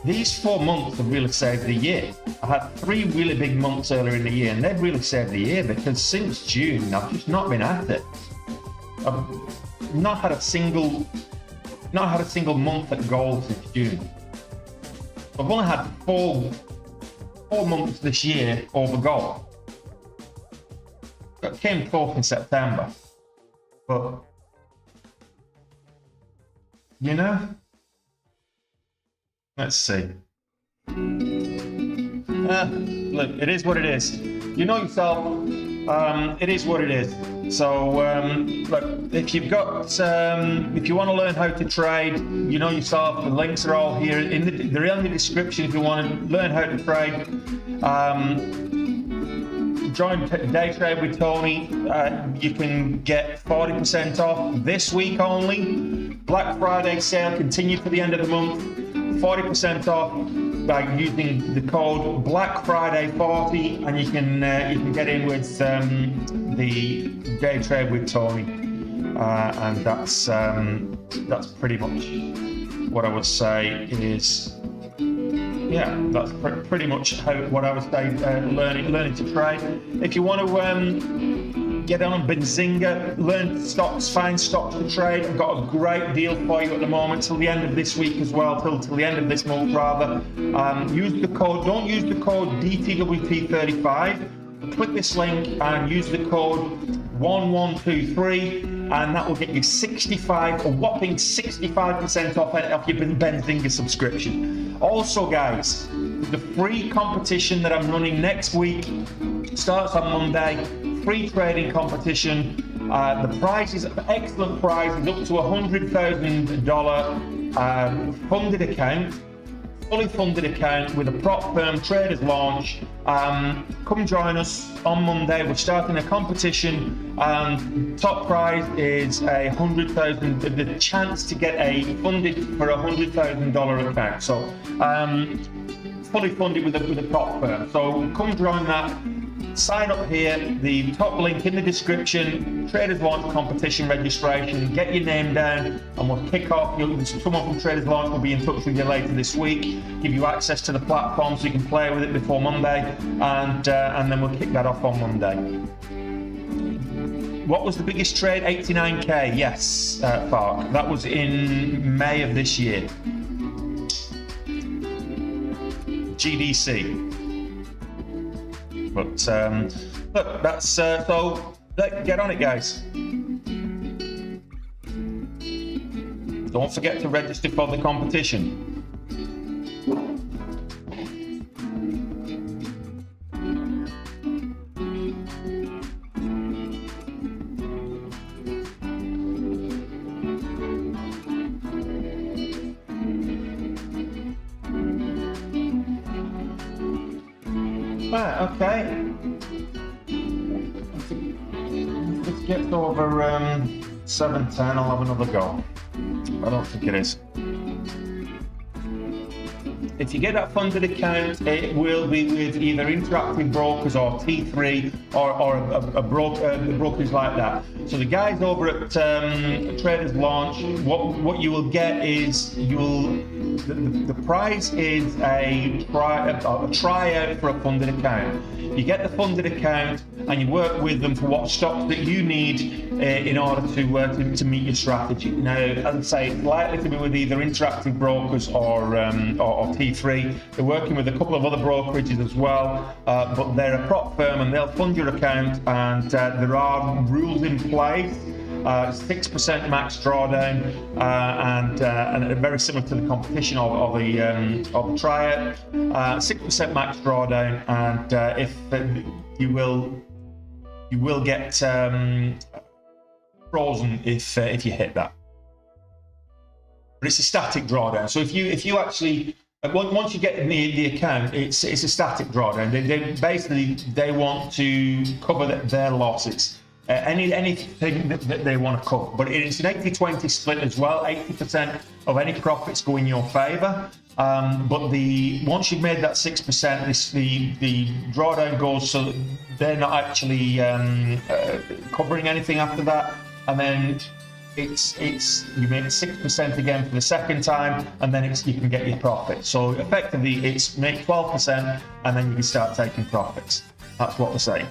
These 4 months have really saved the year. I had 3 really big months earlier in the year, and they've really saved the year because since June I've just not been at it. I've not had a single month at goal since June. I've only had four months this year over goal. That came 4th in September. But you know, let's see. Look, it is what it is. You know yourself. It is what it is. So look, if you've got, if you want to learn how to trade, you know yourself. The links are all here they're in the description. If you want to learn how to trade, join Day Trade with Tony. You can get 40% off this week only. Black Friday sale continued to the end of the month. 40% off by using the code Black Friday 40, and you can get in with the Day Trade with Tony, and that's pretty much what I would say is, yeah, that's pretty much what I would say learning to trade. If you want to get on Benzinga, learn stocks, find stocks to trade. I've got a great deal for you at the moment till the end of this week as well, till the end of this month rather. Use the code, don't use the code DTWT35. Click this link and use the code 1123, and that will get you a whopping 65% off your Benzinga subscription. Also guys, the free competition that I'm running next week starts on Monday. Free trading competition. The prize is excellent prize, is up to $100,000 funded account. Fully funded account with a prop firm traders launch. Come join us on Monday. We're starting a competition, and top prize is the chance to get funded for $100,000 account. So fully funded with a prop firm. So come join that. Sign up here, the top link in the description, Traders Launch competition registration, get your name down and we'll kick off. Someone from Traders Launch will be in touch with you later this week, give you access to the platform so you can play with it before Monday, and then we'll kick that off on Monday. What was the biggest trade? 89k, yes, Fark. That was in May of this year. GDC. But look, that's so get on it, guys. Don't forget to register for the competition. Right, okay. If it gets over 7:10, I'll have another go. I don't think it is. If you get that funded account, it will be with either Interactive Brokers or T3 or a brokers like that. So the guys over at Traders Launch, what you will get is the prize is a tryout for a funded account. You get the funded account and you work with them for what stocks that you need in order to meet your strategy. Now, as I say, it's likely to be with either Interactive Brokers or T3. They're working with a couple of other brokerages as well, but they're a prop firm and they'll fund your account, and there are rules in place. 6% max drawdown, and very similar to the competition of the tryout. 6% max drawdown, and if you will get frozen if you hit that. But it's a static drawdown. So if you actually once you get the account, it's a static drawdown. They want to cover their losses. Anything that they want to cover, but it's an 80-20 split as well. 80% of any profits go in your favor, but once you've made that 6%, the drawdown goes, so they're not actually covering anything after that, and then it's you made it 6% again for the second time, and then you can get your profit. So effectively, it's make 12%, and then you can start taking profits. That's what we're saying.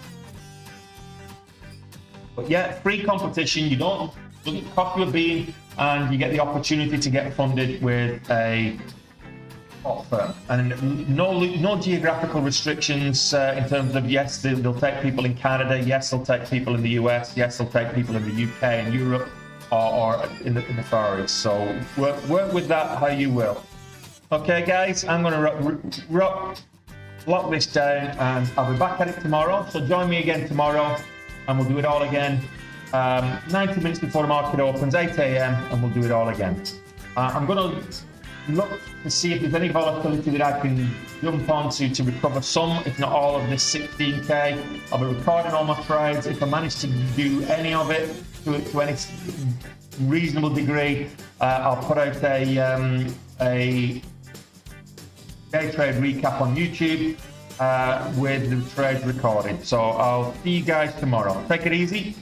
But yeah, free competition, doesn't cost you a bean, and you get the opportunity to get funded with a prop firm. And no geographical restrictions in terms of, yes, they'll take people in Canada, yes, they'll take people in the US, yes, they'll take people in the UK and Europe, or in the Far East. So work with that how you will. Okay, guys, I'm going to lock this down, and I'll be back at it tomorrow. So join me again tomorrow, and we'll do it all again. 90 minutes before the market opens, 8 a.m, and we'll do it all again. I'm going to look to see if there's any volatility that I can jump onto to recover some, if not all, of this 16k. I'll be recording all my trades. If I manage to do any of it to any reasonable degree, I'll put out a day trade recap on YouTube with the trades recorded. So I'll see you guys tomorrow. Take it easy.